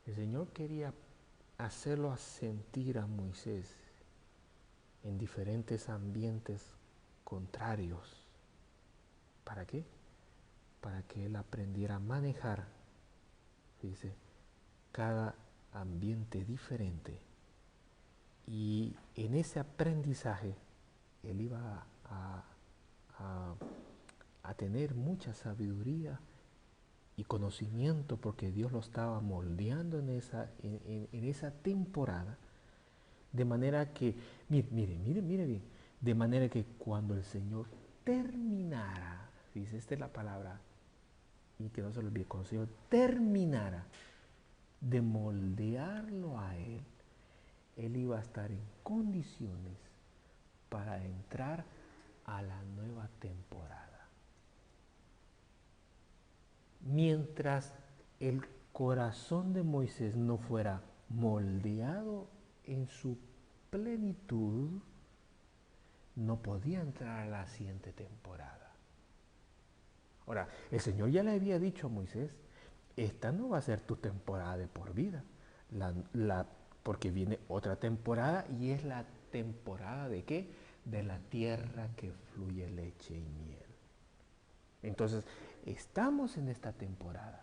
el Señor quería hacerlo sentir a Moisés en diferentes ambientes contrarios. ¿Para qué? Para que él aprendiera a manejar, dice, cada ambiente diferente. Y en ese aprendizaje él iba a, a tener mucha sabiduría y conocimiento, porque Dios lo estaba moldeando en esa temporada, de manera que, mire bien, de manera que cuando el Señor terminara, dice, esta es la palabra, y que no se lo olvide, cuando el Señor terminara de moldearlo a él iba a estar en condiciones para entrar a la nueva temporada. Mientras el corazón de Moisés no fuera moldeado en su plenitud, no podía entrar a la siguiente temporada. Ahora, el Señor ya le había dicho a Moisés, esta no va a ser tu temporada de por vida, porque viene otra temporada y es la temporada de ¿qué? De la tierra que fluye leche y miel. Entonces, estamos en esta temporada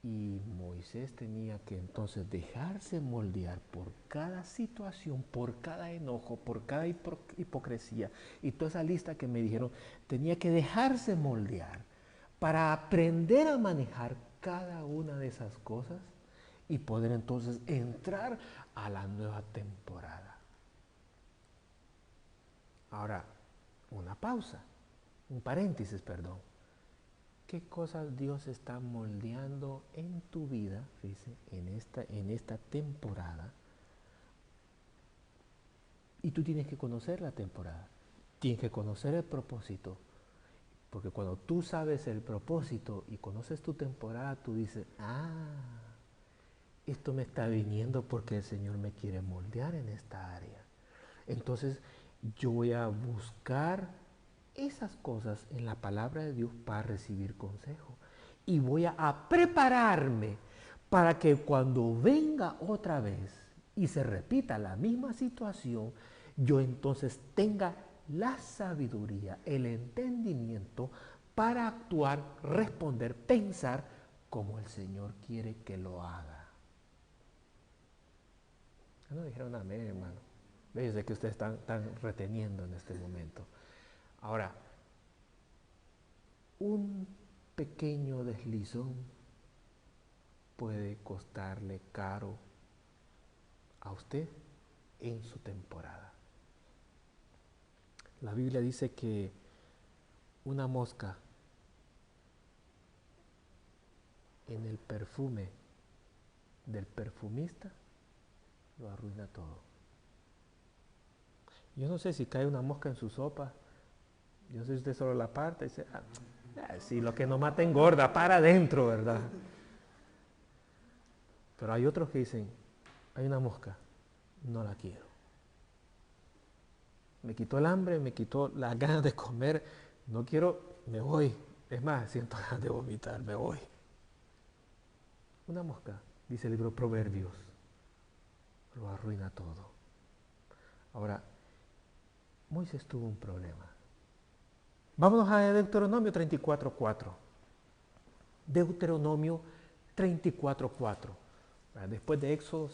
y Moisés tenía que entonces dejarse moldear por cada situación, por cada enojo, por cada hipocresía y toda esa lista que me dijeron, tenía que dejarse moldear para aprender a manejar cada una de esas cosas y poder entonces entrar a la nueva temporada. Ahora, una pausa, un paréntesis, perdón. ¿Qué cosas Dios está moldeando en tu vida, fíjese, en esta temporada? Y tú tienes que conocer la temporada, tienes que conocer el propósito, porque cuando tú sabes el propósito y conoces tu temporada, tú dices, esto me está viniendo porque el Señor me quiere moldear en esta área. Entonces yo voy a buscar esas cosas en la palabra de Dios para recibir consejo. Y voy a prepararme para que cuando venga otra vez y se repita la misma situación, yo entonces tenga la sabiduría, el entendimiento para actuar, responder, pensar como el Señor quiere que lo haga. No dijeron amén, hermano. Desde que ustedes están reteniendo en este momento. Ahora, un pequeño deslizón puede costarle caro a usted en su temporada. La Biblia dice que una mosca en el perfume del perfumista lo arruina todo. Yo no sé si cae una mosca en su sopa, yo no sé si usted solo la parte y dice, si lo que no mata engorda, para adentro, ¿verdad? Pero hay otros que dicen, hay una mosca, no la quiero. Me quitó el hambre, me quitó las ganas de comer, no quiero, me voy. Es más, siento ganas de vomitar, me voy. Una mosca, dice el libro Proverbios, lo arruina todo. Ahora, Moisés tuvo un problema. Vámonos a Deuteronomio 34:4. Deuteronomio 34:4. Después de Éxodo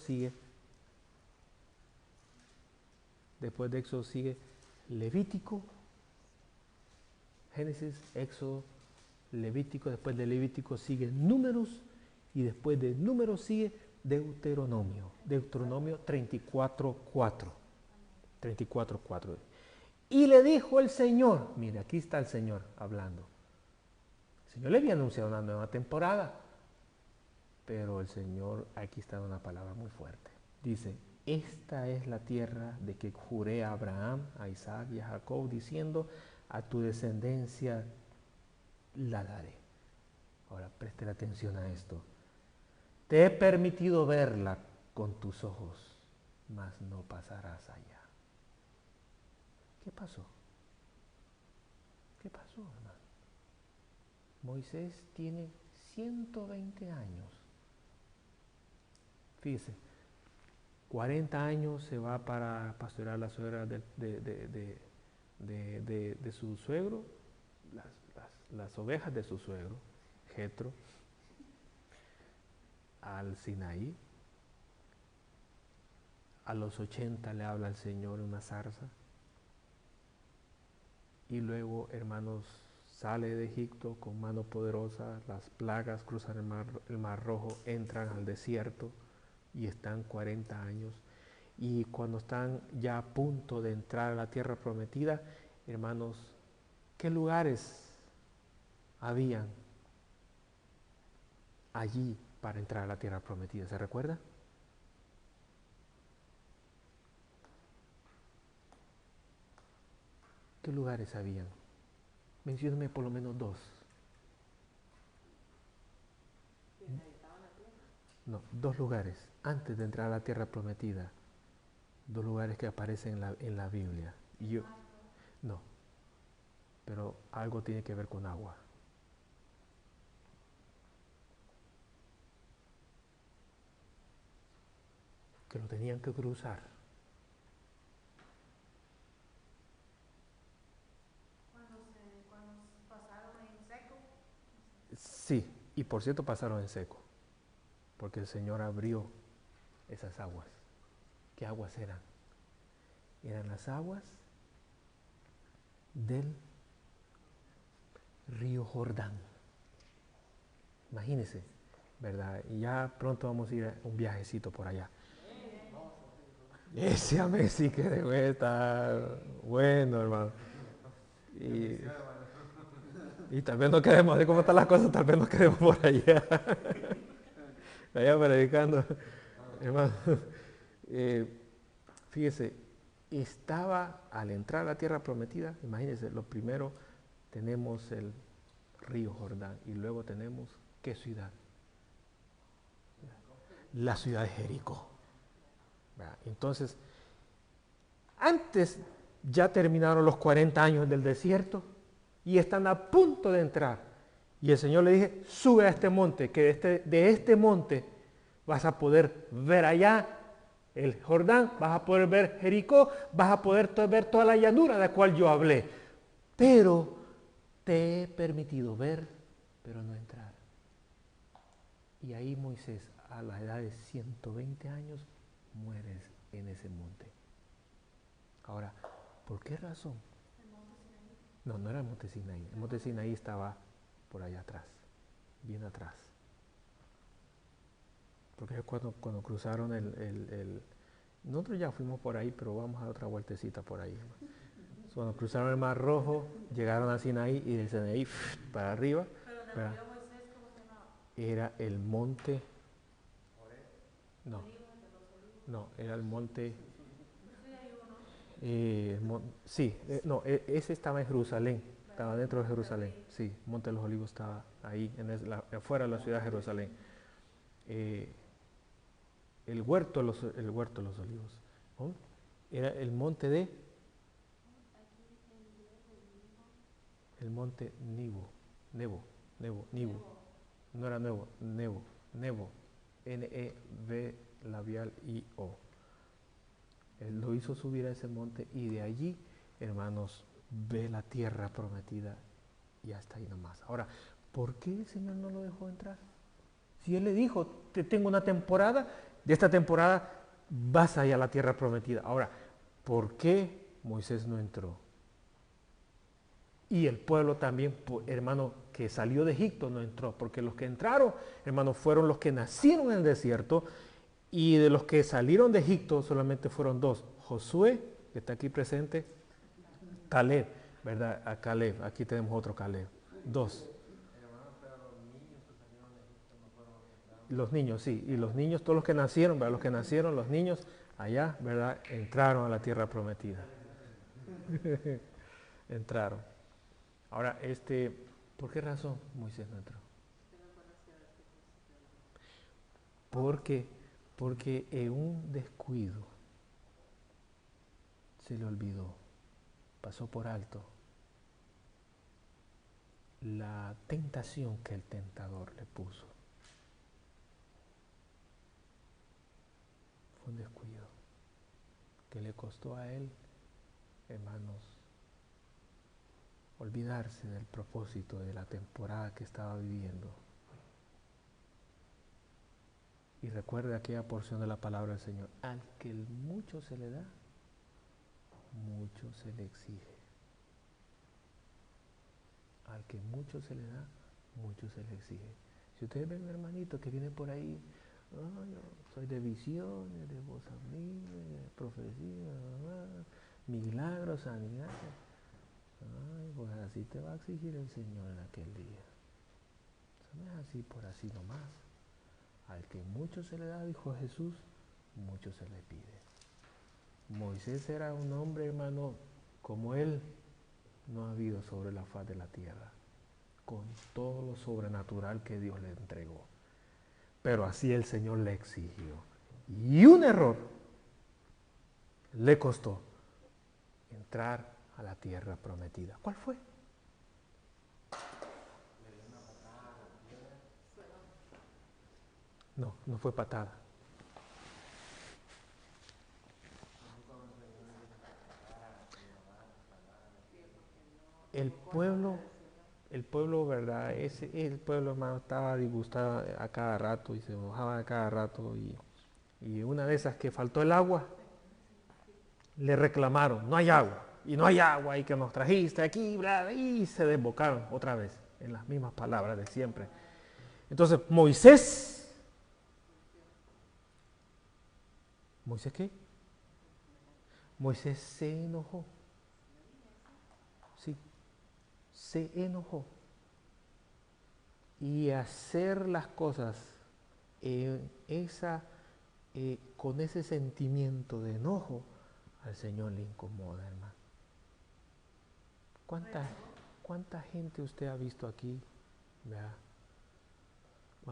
sigue Levítico, Génesis, Éxodo, Levítico, después de Levítico sigue Números y después de Números sigue Deuteronomio 34:4. 34:4. Y le dijo el Señor, mire, aquí está el Señor hablando. El Señor le había anunciado una nueva temporada, pero el Señor aquí está una palabra muy fuerte. Dice, esta es la tierra de que juré a Abraham, a Isaac y a Jacob, diciendo, a tu descendencia la daré. Ahora, preste atención a esto. Te he permitido verla con tus ojos, mas no pasarás allá. ¿Qué pasó? ¿Qué pasó, hermano? Moisés tiene 120 años. Fíjese, 40 años se va para pastorear la suegra de su suegro, las ovejas de su suegro, Jetro, al Sinaí. A los 80 le habla el Señor en una zarza. Y luego, hermanos, sale de Egipto con mano poderosa, las plagas cruzan el mar Rojo, entran al desierto y están 40 años. Y cuando están ya a punto de entrar a la tierra prometida, hermanos, ¿qué lugares habían allí para entrar a la tierra prometida? ¿Se recuerda? ¿Qué lugares habían? Mencióname por lo menos dos. No, dos lugares antes de entrar a la tierra prometida. Dos lugares que aparecen en la Biblia. No, pero algo tiene que ver con agua. Que lo tenían que cruzar. Cuando pasaron en seco. Sí, y por cierto pasaron en seco, porque el Señor abrió esas aguas. ¿Qué aguas eran? Eran las aguas del río Jordán. Imagínense, ¿verdad? Y ya pronto vamos a ir a un viajecito por allá. Ese amén sí que debe estar bueno, hermano. Y tal vez no quedemos, de cómo están las cosas, tal vez nos quedemos por allá. Allá predicando. Hermano, fíjese, estaba al entrar a la tierra prometida, imagínense, lo primero tenemos el río Jordán y luego tenemos, ¿qué ciudad? La ciudad de Jericó. Entonces, antes ya terminaron los 40 años del desierto y están a punto de entrar. Y el Señor le dije, sube a este monte, que de este monte vas a poder ver allá el Jordán, vas a poder ver Jericó, vas a poder ver toda la llanura de la cual yo hablé. Pero te he permitido ver, pero no entrar. Y ahí Moisés, a la edad de 120 años, muere en ese monte. Ahora, ¿por qué razón? No, no era el monte Sinaí. El monte Sinaí estaba por allá atrás, bien atrás. Porque cuando cruzaron nosotros ya fuimos por ahí, pero vamos a dar otra vueltecita por ahí. Cuando cruzaron el Mar Rojo, llegaron a Sinaí y del Sinaí para arriba. Pero donde murió Moisés, ¿cómo se llamaba? Era el monte. No, era el monte. Sí, hay uno. Sí, no, ese estaba en Jerusalén, estaba dentro de Jerusalén. Sí, Monte de los Olivos estaba ahí, afuera de la ciudad de Jerusalén. Eh, el huerto de los olivos. ¿No? Era el monte el monte Nebo. No era Nebo, Nebo. N-E-V labial I-O. Él lo hizo subir a ese monte y de allí, hermanos, ve la tierra prometida y hasta ahí nomás. Ahora, ¿por qué el Señor no lo dejó entrar? Si Él le dijo, te tengo una temporada, de esta temporada vas allá a la tierra prometida. Ahora, ¿por qué Moisés no entró? Y el pueblo también, hermano, que salió de Egipto no entró, porque los que entraron, hermano, fueron los que nacieron en el desierto, y de los que salieron de Egipto solamente fueron dos, Josué, que está aquí presente, Caleb, ¿verdad? A Caleb, aquí tenemos otro Caleb, dos. Los niños, sí, y los niños, todos los que nacieron, ¿verdad? Los que nacieron, los niños, allá, ¿verdad? Entraron a la tierra prometida. Entraron. Ahora, ¿por qué razón Moisés no entró? Porque en un descuido se le olvidó, pasó por alto la tentación que el tentador le puso. Fue un descuido que le costó a él, hermanos, olvidarse del propósito de la temporada que estaba viviendo. Y recuerde aquella porción de la palabra del Señor, al que el mucho se le da, mucho se le exige. Al que mucho se le da, mucho se le exige. Si ustedes ven un hermanito que viene por ahí, yo soy de visiones, de voz a mí, de profecía, milagros, sanidad. Pues así te va a exigir el Señor en aquel día. Eso no es así por así nomás. Al que mucho se le da, dijo Jesús, mucho se le pide. Moisés era un hombre, hermano, como él no ha habido sobre la faz de la tierra, con todo lo sobrenatural que Dios le entregó. Pero así el Señor le exigió. Y un error le costó entrar a la tierra prometida. ¿Cuál fue? No, no fue patada. El pueblo, ¿verdad? El pueblo, hermano, estaba disgustado a cada rato y se enojaba a cada rato. Y una de esas que faltó el agua, le reclamaron, no hay agua. Y no hay agua, y que nos trajiste aquí, bla, y se desbocaron otra vez en las mismas palabras de siempre. Entonces, ¿Moisés qué? Moisés se enojó. Sí, se enojó. Y hacer las cosas con ese sentimiento de enojo, al Señor le incomoda, hermano. ¿Cuánta gente usted ha visto aquí? ¿Verdad?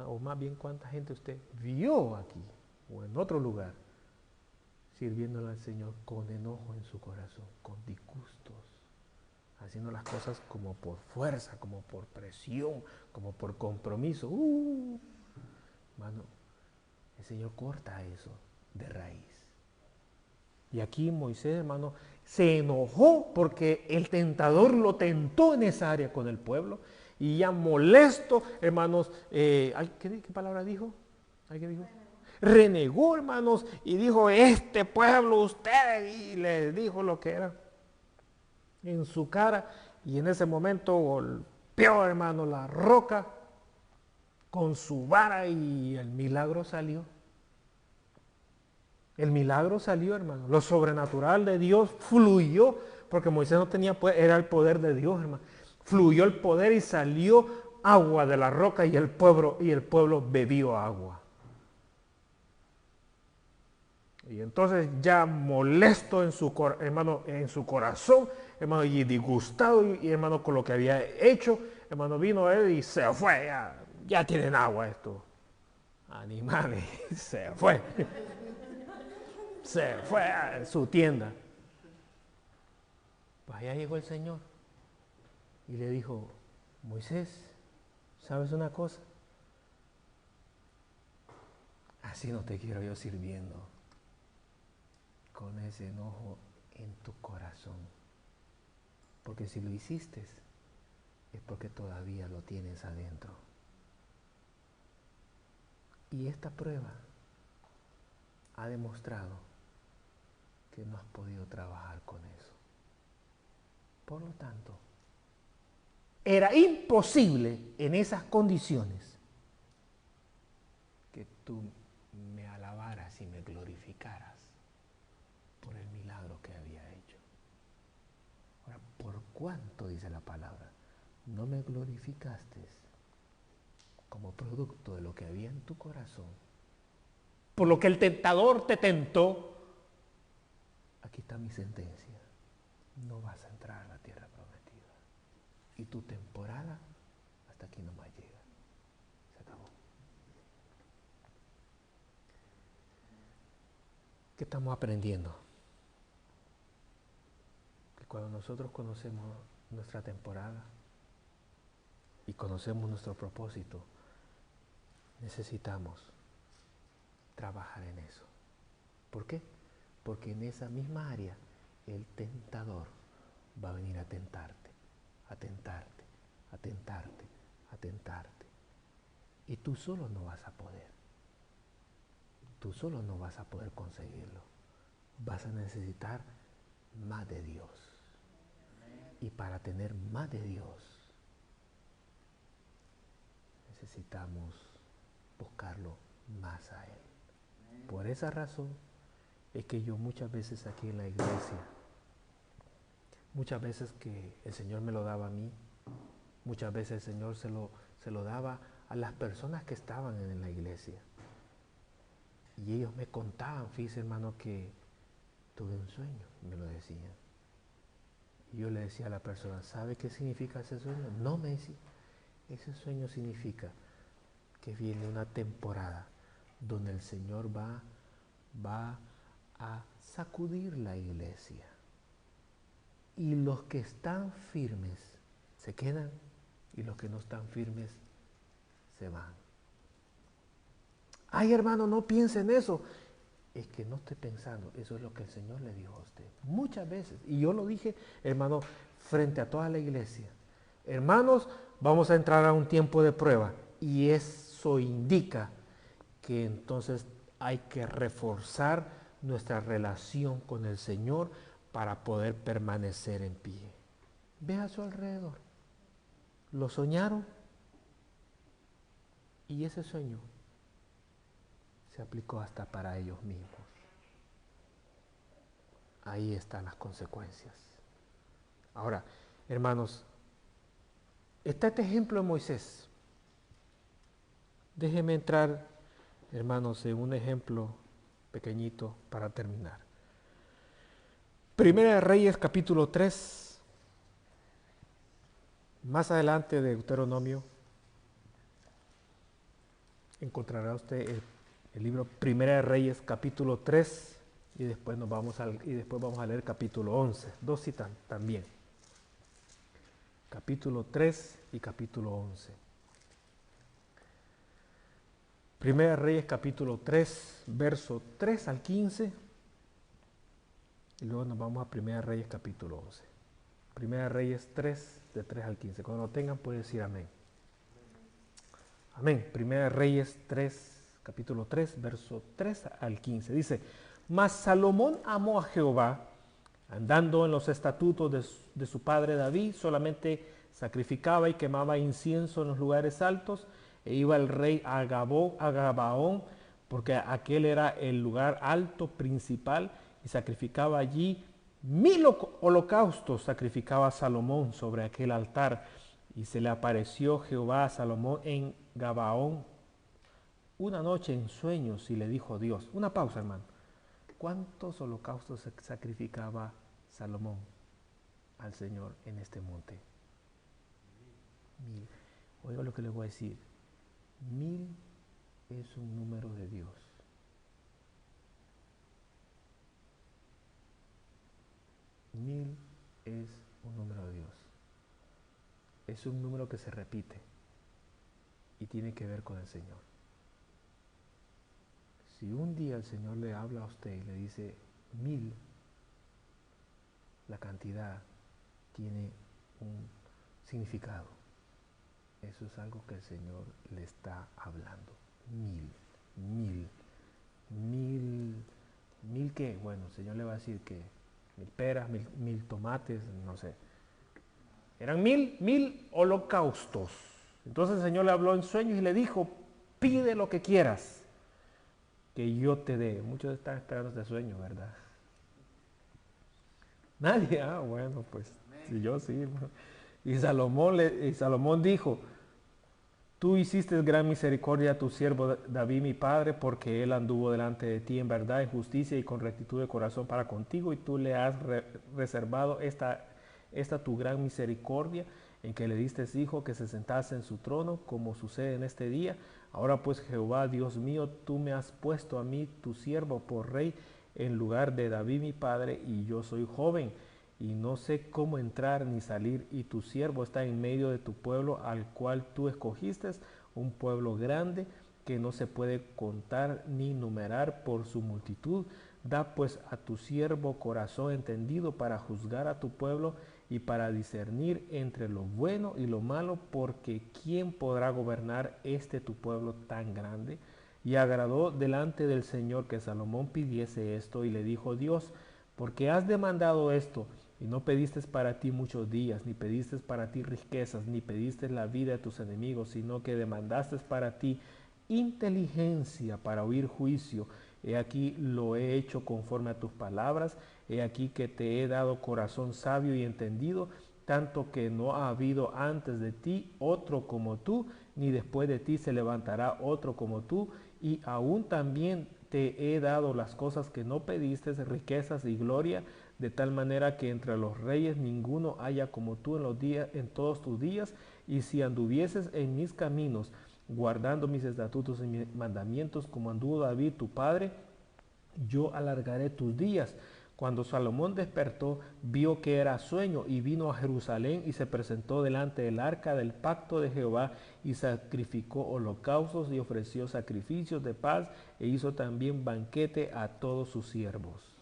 O más bien, ¿cuánta gente usted vio aquí o en otro lugar sirviéndole al Señor con enojo en su corazón, con disgustos, haciendo las cosas como por fuerza, como por presión, como por compromiso? Hermano, el Señor corta eso de raíz. Y aquí Moisés, hermano, se enojó porque el tentador lo tentó en esa área con el pueblo. Y ya molesto, hermanos, ¿qué palabra dijo? ¿Qué dijo? Renegó, hermanos, y dijo, este pueblo, ustedes, y les dijo lo que era en su cara. Y en ese momento golpeó, hermano, la roca con su vara y el milagro salió. El milagro salió, hermano. Lo sobrenatural de Dios fluyó, porque Moisés no tenía poder, era el poder de Dios, hermano. Fluyó el poder y salió agua de la roca y el pueblo bebió agua. Y entonces ya molesto en su, hermano, en su corazón, hermano, y disgustado, y hermano, con lo que había hecho, hermano, vino él y se fue. Ya tienen agua estos animales. Se fue. Se fue a su tienda. Pues allá llegó el Señor y le dijo, Moisés, ¿sabes una cosa? Así no te quiero yo sirviendo, con ese enojo en tu corazón. Porque si lo hiciste, es porque todavía lo tienes adentro. Y esta prueba ha demostrado que no has podido trabajar con eso. Por lo tanto, era imposible en esas condiciones que tú me alabaras y me glorificaras por el milagro que había hecho. Ahora, ¿por cuánto, dice la palabra, no me glorificaste como producto de lo que había en tu corazón? Por lo que el tentador te tentó, aquí está mi sentencia. No vas a entrar a la tierra prometida. Y tu temporada hasta aquí nomás llega. Se acabó. ¿Qué estamos aprendiendo? Que cuando nosotros conocemos nuestra temporada y conocemos nuestro propósito, necesitamos trabajar en eso. ¿Por qué? Porque en esa misma área el tentador va a venir a tentarte, a tentarte, a tentarte, a tentarte. Y tú solo no vas a poder. Tú solo no vas a poder conseguirlo. Vas a necesitar más de Dios. Y para tener más de Dios, necesitamos buscarlo más a Él. Por esa razón es que yo muchas veces aquí en la iglesia, muchas veces que el Señor me lo daba a mí, muchas veces el Señor se lo daba a las personas que estaban en la iglesia. Y ellos me contaban, fíjese hermano, que tuve un sueño, me lo decían. Y yo le decía a la persona, ¿sabe qué significa ese sueño? No, me decía, ese sueño significa que viene una temporada donde el Señor va a sacudir la iglesia. Y los que están firmes se quedan y los que no están firmes se van. Ay, hermano, no piense en eso. Es que no estoy pensando, eso es lo que el Señor le dijo a usted. Muchas veces. Y yo lo dije, hermano, frente a toda la iglesia. Hermanos, vamos a entrar a un tiempo de prueba. Y eso indica que entonces hay que reforzar nuestra relación con el Señor para poder permanecer en pie. Ve a su alrededor. Lo soñaron y ese sueño se aplicó hasta para ellos mismos. Ahí están las consecuencias. Ahora, hermanos, está este ejemplo de Moisés. Déjenme entrar, hermanos, en un ejemplo pequeñito para terminar. Primera de Reyes, capítulo 3. Más adelante de Deuteronomio, encontrará usted el libro Primera de Reyes, capítulo 3, y después vamos a leer capítulo 11. Dos citas también. Capítulo 3 y capítulo 11. Primera de Reyes, capítulo 3, verso 3 al 15. Y luego nos vamos a Primera de Reyes, capítulo 11. Primera de Reyes 3, de 3 al 15. Cuando lo tengan, pueden decir amén. Amén. Primera de Reyes 3, capítulo 3, verso 3 al 15. Dice, mas Salomón amó a Jehová, andando en los estatutos de su padre David, solamente sacrificaba y quemaba incienso en los lugares altos, e iba el rey a Gabaón, porque aquel era el lugar alto principal, y sacrificaba allí 1000 holocaustos, sacrificaba Salomón sobre aquel altar, y se le apareció Jehová a Salomón en Gabaón una noche en sueños y le dijo Dios, una pausa hermano, ¿cuántos holocaustos sacrificaba Salomón al Señor en este monte? 1000. Oiga lo que le voy a decir. 1000 es un número de Dios. 1000 es un número de Dios. Es un número que se repite y tiene que ver con el Señor. Si un día el Señor le habla a usted y le dice 1000, la cantidad tiene un significado. Eso es algo que el Señor le está hablando. 1000 ¿qué? Bueno, el Señor le va a decir que 1000 peras, 1000 tomates, no sé. Eran 1000 holocaustos. Entonces el Señor le habló en sueños y le dijo, pide lo que quieras, que yo te dé. Muchos están esperando este sueño, ¿verdad? Nadie, bueno, pues si yo sí. Y Salomón dijo, tú hiciste gran misericordia a tu siervo David mi padre, porque él anduvo delante de ti en verdad, en justicia y con rectitud de corazón para contigo, y tú le has reservado esta tu gran misericordia, en que le diste hijo que se sentase en su trono, como sucede en este día. Ahora pues, Jehová, Dios mío, tú me has puesto a mí, tu siervo, por rey, en lugar de David mi padre, y yo soy joven, y no sé cómo entrar ni salir, y tu siervo está en medio de tu pueblo, al cual tú escogiste, un pueblo grande, que no se puede contar ni numerar por su multitud. Da pues a tu siervo corazón entendido para juzgar a tu pueblo y para discernir entre lo bueno y lo malo, porque ¿quién podrá gobernar tu pueblo tan grande? Y agradó delante del Señor que Salomón pidiese esto, y le dijo Dios, porque has demandado esto, y no pediste para ti muchos días, ni pediste para ti riquezas, ni pediste la vida de tus enemigos, sino que demandaste para ti inteligencia para oír juicio. He aquí lo he hecho conforme a tus palabras. He aquí que te he dado corazón sabio y entendido, tanto que no ha habido antes de ti otro como tú, ni después de ti se levantará otro como tú. Y aún también te he dado las cosas que no pediste, riquezas y gloria, de tal manera que entre los reyes ninguno haya como tú en todos tus días. Y si anduvieses en mis caminos, guardando mis estatutos y mis mandamientos, como anduvo David tu padre, yo alargaré tus días. Cuando Salomón despertó, vio que era sueño, y vino a Jerusalén y se presentó delante del arca del pacto de Jehová, y sacrificó holocaustos y ofreció sacrificios de paz, e hizo también banquete a todos sus siervos.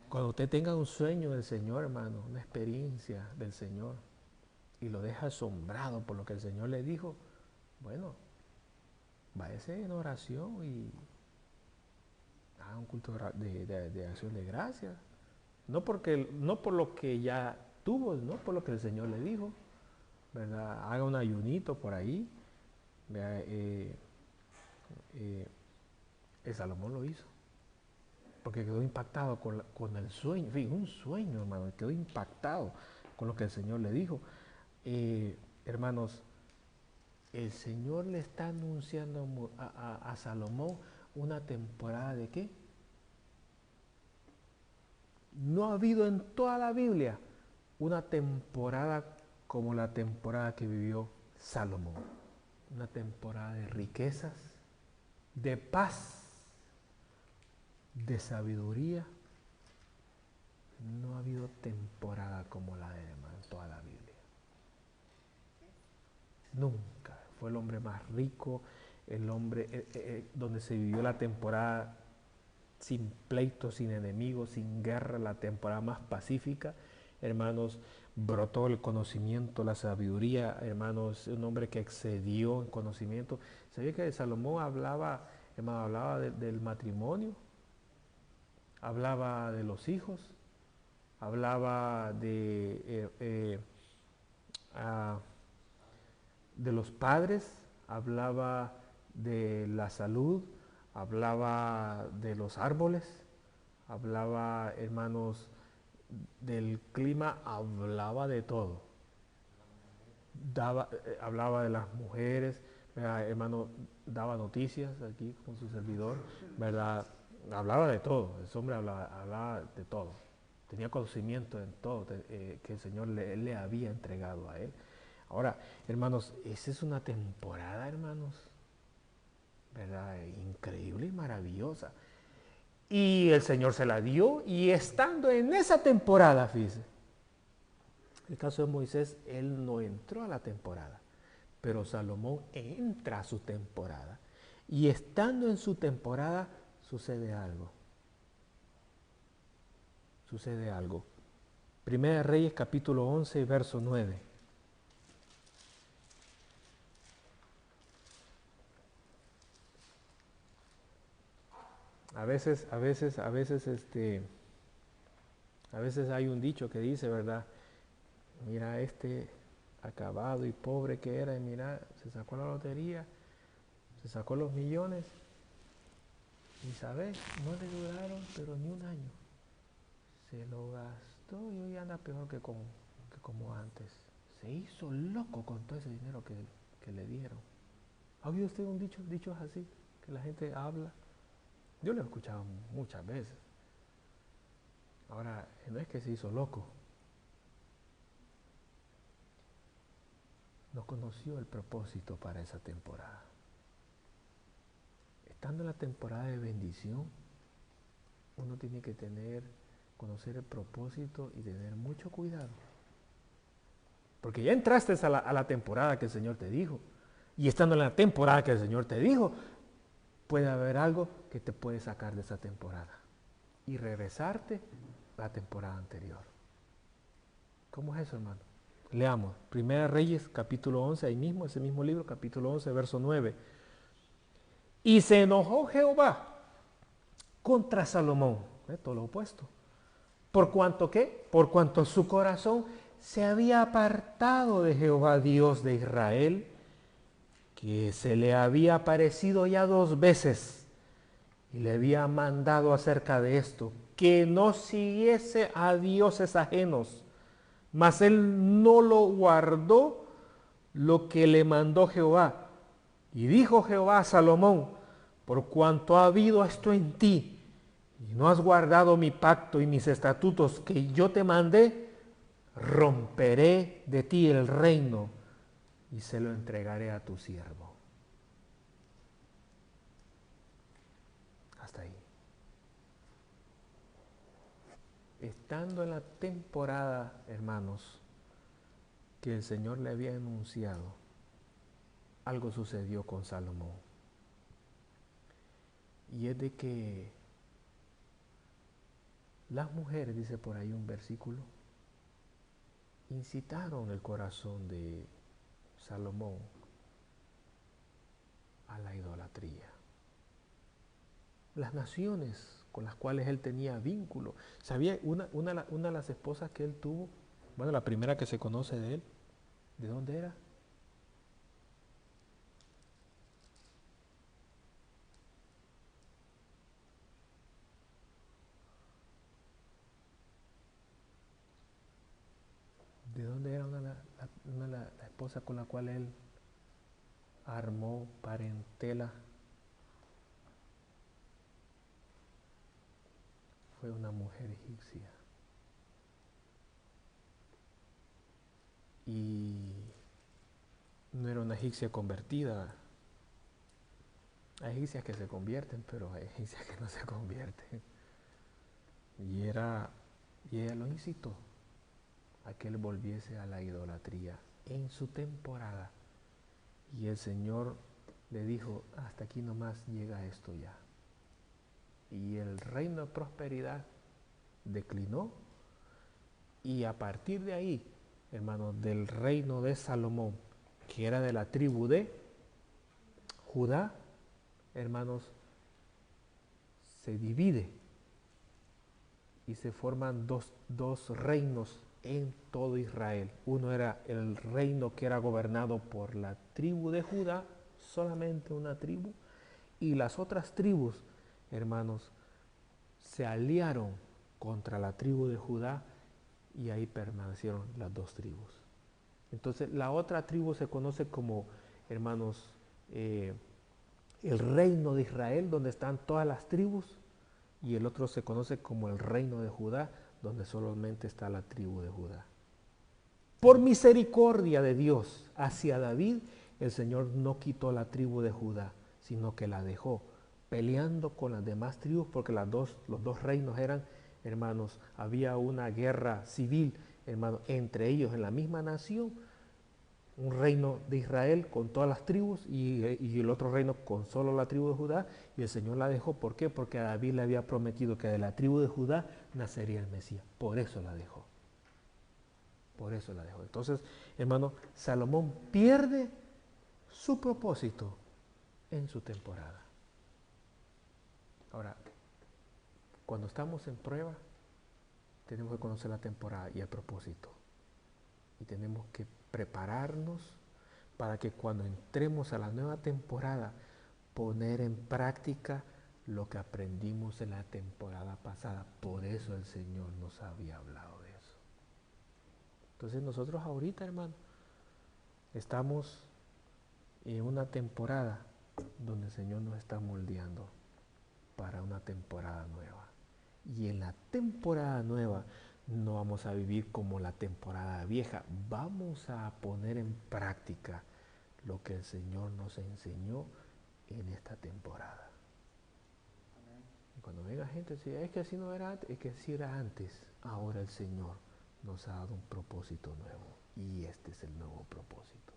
Cuando usted tenga un sueño del Señor, hermano, una experiencia del Señor, y lo deja asombrado por lo que el Señor le dijo, bueno, váyase en oración y haga un culto de acción de gracias. No por lo que ya tuvo, no por lo que el Señor le dijo, ¿verdad? Haga un ayunito por ahí. Salomón lo hizo, porque quedó impactado con el sueño. Fíjate, un sueño, hermano, quedó impactado con lo que el Señor le dijo. Hermanos, el Señor le está anunciando a Salomón una temporada de ¿qué? No ha habido en toda la Biblia una temporada como la temporada que vivió Salomón. Una temporada de riquezas, de paz, de sabiduría. No ha habido temporada como la de él en toda la Biblia. Nunca. Fue el hombre más rico, el hombre donde se vivió la temporada sin pleitos, sin enemigos, sin guerra, la temporada más pacífica. Hermanos, brotó el conocimiento, la sabiduría. Hermanos, un hombre que excedió en conocimiento. ¿Sabía que Salomón hablaba, hermano, hablaba del matrimonio? Hablaba de los hijos, hablaba de los padres, hablaba de la salud, hablaba de los árboles, hablaba, hermanos, del clima, hablaba de todo. Hablaba de las mujeres, hermano, daba noticias aquí con su servidor, ¿verdad? hablaba de todo, ese hombre hablaba de todo. Tenía conocimiento en todo que el Señor le había entregado a él. Ahora, hermanos, esa es una temporada, hermanos, ¿verdad? Increíble y maravillosa. Y el Señor se la dio, y estando en esa temporada, fíjese, el caso de Moisés, él no entró a la temporada, pero Salomón entra a su temporada. Y estando en su temporada, sucede algo. Sucede algo. Primera de Reyes, capítulo 11, verso 9. A veces hay un dicho que dice, ¿verdad? Mira, acabado y pobre que era, y mira, se sacó la lotería, se sacó los millones, y sabes, no le duraron, pero ni un año. Se lo gastó y hoy anda peor que como antes. Se hizo loco con todo ese dinero que le dieron. ¿Ha oído usted dichos así? Que la gente habla. Yo lo he escuchado muchas veces. Ahora, no es que se hizo loco. No conoció el propósito para esa temporada. Estando en la temporada de bendición, uno tiene que conocer el propósito y tener mucho cuidado. Porque ya entraste a la temporada que el Señor te dijo. Y estando en la temporada que el Señor te dijo, puede haber algo que te puede sacar de esa temporada y regresarte a la temporada anterior. ¿Cómo es eso, hermano? Leamos, Primera Reyes, capítulo 11, ahí mismo, ese mismo libro, capítulo 11, verso 9. Y se enojó Jehová contra Salomón, todo lo opuesto. ¿Por cuanto qué? Por cuanto su corazón se había apartado de Jehová, Dios de Israel, que se le había aparecido ya 2 veces y le había mandado acerca de esto, que no siguiese a dioses ajenos, mas él no lo guardó lo que le mandó Jehová. Y dijo Jehová a Salomón, por cuanto ha habido esto en ti, y no has guardado mi pacto y mis estatutos que yo te mandé, romperé de ti el reino y se lo entregaré a tu siervo. Hasta ahí. Estando en la temporada, hermanos, que el Señor le había anunciado, algo sucedió con Salomón. Y es de que las mujeres, dice por ahí un versículo, incitaron el corazón de Salomón a la idolatría. Las naciones con las cuales él tenía vínculo. ¿Sabía una de las esposas que él tuvo? Bueno, la primera que se conoce de él, ¿de dónde era? ¿De dónde era la esposa con la cual él armó parentela? Fue una mujer egipcia. Y no era una egipcia convertida. Hay egipcias que se convierten, pero hay egipcias que no se convierten. Y ella lo incitó a que él volviese a la idolatría en su temporada. Y el Señor le dijo, hasta aquí nomás llega esto ya. Y el reino de prosperidad declinó, y a partir de ahí, hermanos, del reino de Salomón, que era de la tribu de Judá, hermanos, se divide y se forman dos reinos en todo Israel. Uno era el reino que era gobernado por la tribu de Judá, solamente una tribu, y las otras tribus, hermanos, se aliaron contra la tribu de Judá, y ahí permanecieron las 2 tribus. Entonces la otra tribu se conoce como, hermanos, el reino de Israel, donde están todas las tribus, y el otro se conoce como el reino de Judá, donde solamente está la tribu de Judá. Por misericordia de Dios hacia David, el Señor no quitó la tribu de Judá, sino que la dejó peleando con las demás tribus, porque los dos reinos eran, hermanos, había una guerra civil, hermanos, entre ellos en la misma nación, un reino de Israel con todas las tribus y el otro reino con solo la tribu de Judá, y el Señor la dejó. ¿Por qué? Porque a David le había prometido que de la tribu de Judá nacería el Mesías. Por eso la dejó. Por eso la dejó. Entonces, hermano, Salomón pierde su propósito en su temporada. Ahora, cuando estamos en prueba, tenemos que conocer la temporada y el propósito. Y tenemos que prepararnos para que cuando entremos a la nueva temporada, poner en práctica lo que aprendimos en la temporada pasada. Por eso el Señor nos había hablado de eso. Entonces nosotros ahorita, hermano, estamos en una temporada donde el Señor nos está moldeando para una temporada nueva. Y en la temporada nueva no vamos a vivir como la temporada vieja. Vamos a poner en práctica lo que el Señor nos enseñó en esta temporada. Y cuando venga gente y dice, es que así no era antes, es que así era antes. Ahora el Señor nos ha dado un propósito nuevo. Y este es el nuevo propósito.